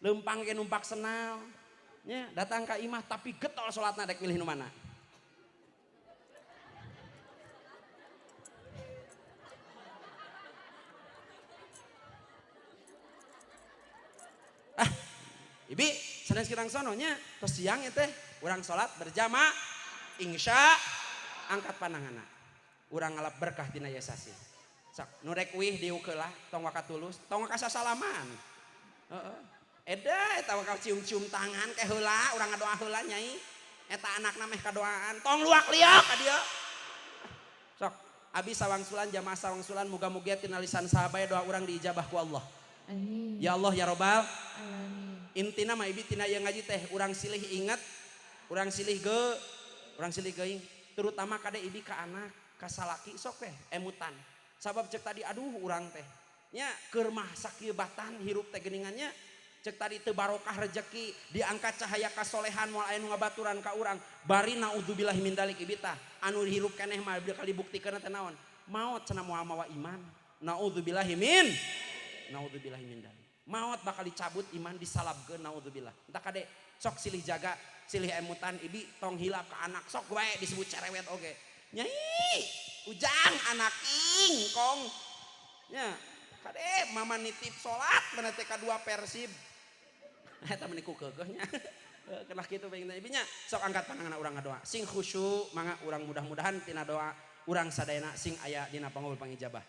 leumpang ge numpak senal nya datang ka imah tapi getol salatna dek milih nu mana? Ibi sanes kirang sononya tos siang ya teh urang salat berjamaah insya angkat pandanganna urang ngalap berkah tina ieu sasi sok nu rek wih diuk heula tong waka tulus tong waka sasalaman eda eta waka cium-cium tangan ke heula urang ngadoa heula nyai eta anakna meh kadoaan tong luak liok ka dieu sok abi sawangsulan jamaah sawangsulan muga-muga tina lisan sahabat doa urang diijabah ku Allah. Amin. Ya Allah ya Robbal Alamin. intina mah ibi tina yang ngaji teh urang silih ingat urang silih geuing terutama kade ibi ka anak ka salaki sok teh emutan sabab cek tadi aduh urang teh nya keur mah sakibatan hirup teh geuningannya cek tadi teu barokah rezeki diangkat cahaya kasolehan moal aya nu ngabaturan ka urang bari naudzubillahi min dalik ibi tah anu hirup keneh mah kali buktikeun teh naon maot cenah moal mawa iman naudzubillahi min dalik maut bakal dicabut iman disalabkeun naudzubillah entah kade sok silih jaga silih emutan ibi tong hilap ke anak sok wae disebut cerewet oge nyai ujang anak ingkong nya kade mama nitip salat mana teh kadua Persib eta meniku keugeuh nya kenah kitu pengen ibi nya sok angkat pandangan urang ngadoa sing khusyuk mangga urang mudah-mudahan tina doa urang sadayana sing aya dina panggul pangijabah.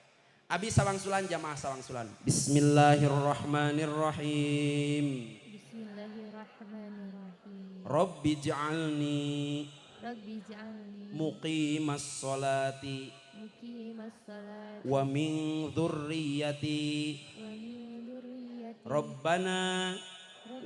Abi sawangsulan jamaah sawangsulan. Bismillahirrahmanirrahim. Bismillahirrahmanirrahim. Rabbi ij'alni Rabbi ij'alni muqimas sholati muqimas salati wa min dzurriyyati wa min dzurriyyati Rabbana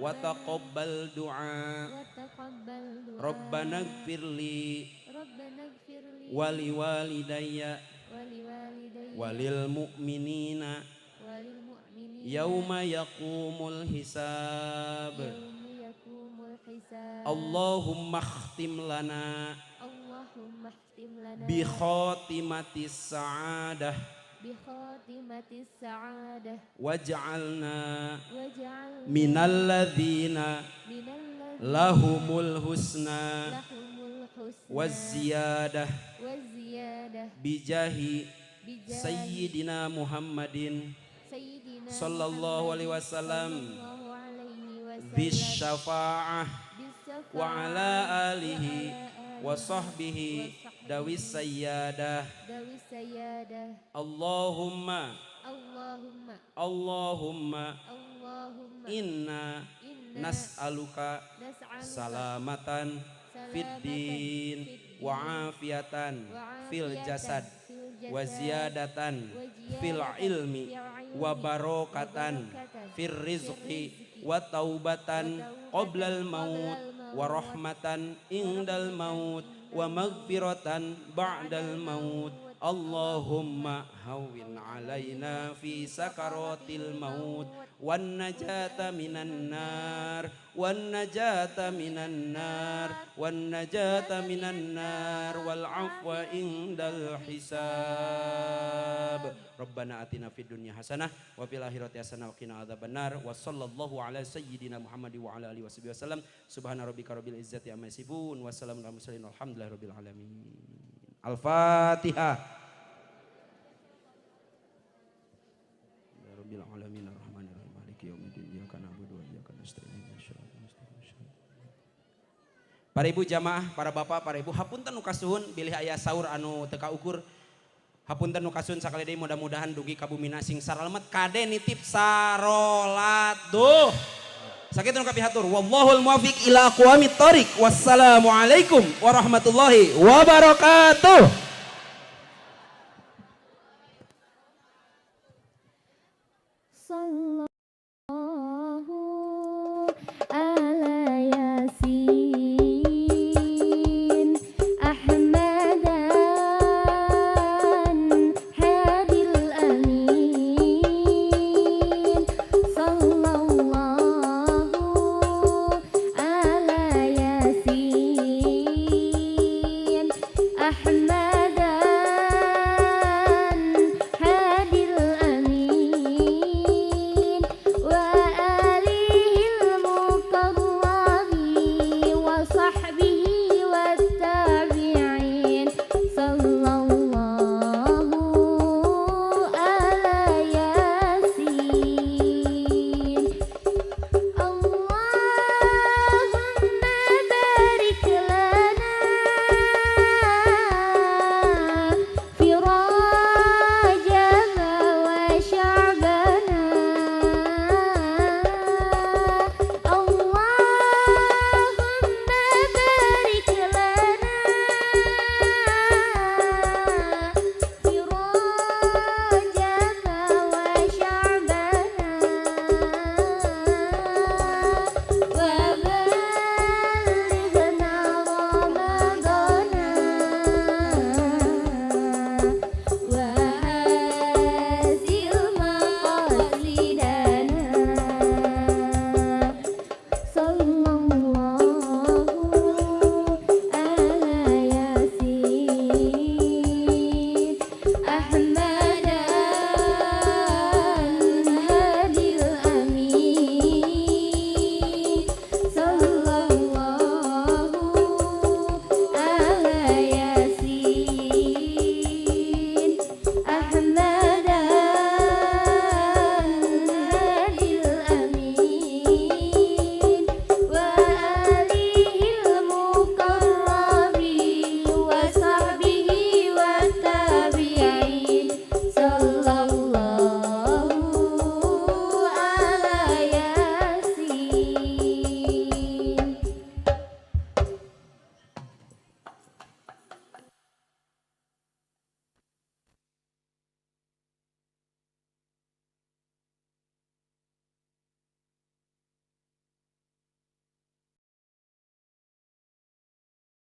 wa taqabbal du'a wa taqabbal du'a Rabbana ighfirli Rabbana ighfirli wa liwalidayya wa liwalidayya wa lil mu'minina wa lil mu'minina yauma yaqumul hisab. yawma yakumul hisab. Allahumma khtim lana Allahumma khtim lana bi khatimatis sa'adah bi khatimatis sa'adah waj'alna waj'alna minal ladzina minal lahumul husna lahumul husna waziyadah waziyadah bijahi bijahi sayyidina Muhammadin sayyidina sallallahu alaihi wasallam sallallahu alaihi wasallam bisyafa'ah bisyafa'ah wa ala alihi wa sahbihi dawis sayyadah. dawis sayyadah. Allahumma Allahumma Allahumma Allahumma inna nas'aluka nas'aluka salamatan fid din wa afiatan fil jasad wa ziyadatan fil ilmi wa barokatan fir rizqi wa taubatan qoblal maut wa rahmatan indal maut wa maghfiratan ba'dal maut. Allahumma hawwin alaina fi sakaratil maut wan najata minan nar wan najata minan nar wan najata minan nar wal afwa indal hisab. Rabbana atina fid dunya hasanah wa fil akhirati hasanah wa qina adzabannar. Wa sallallahu ala sayyidina Muhammad wa ala alihi wasallam. Subhana rabbika rabbil izzati amma yasifun wa salamun alal mursalin walhamdulillahi rabbil alamin. Al-Fatihah. Ya rabbil alamin arrahmanir rahim maliki yaumiddin iyyaka na'budu wa iyyaka nasta'in ihdinas siratal mustaqim. Para ibu jamaah, para bapak, para ibu, hapunten nu kasuhun bilih aya saur anu teu kaukur. Hapunten nu kasuhun sakali deui mudah-mudahan dugi kabumina sing saralemet kade nitip sarolat duh. Sakitu nu kapihatur wallahul muwaffiq ila aqwamit thoriq. Wassalamualaikum warahmatullahi wabarakatuh. Sallallahu ala yasin ahmadan hadil amin. Sallallahu ala yasin ahmadan hadil amin wa alihil mukarramin wa sahbihi wat tabi'in. Sallallahu ala yasin. Allahumma barik lana fi Rajab wa Sya'bana. Allahumma barik lana fi Rajab wa Sya'bana wa ballighna Ramadana.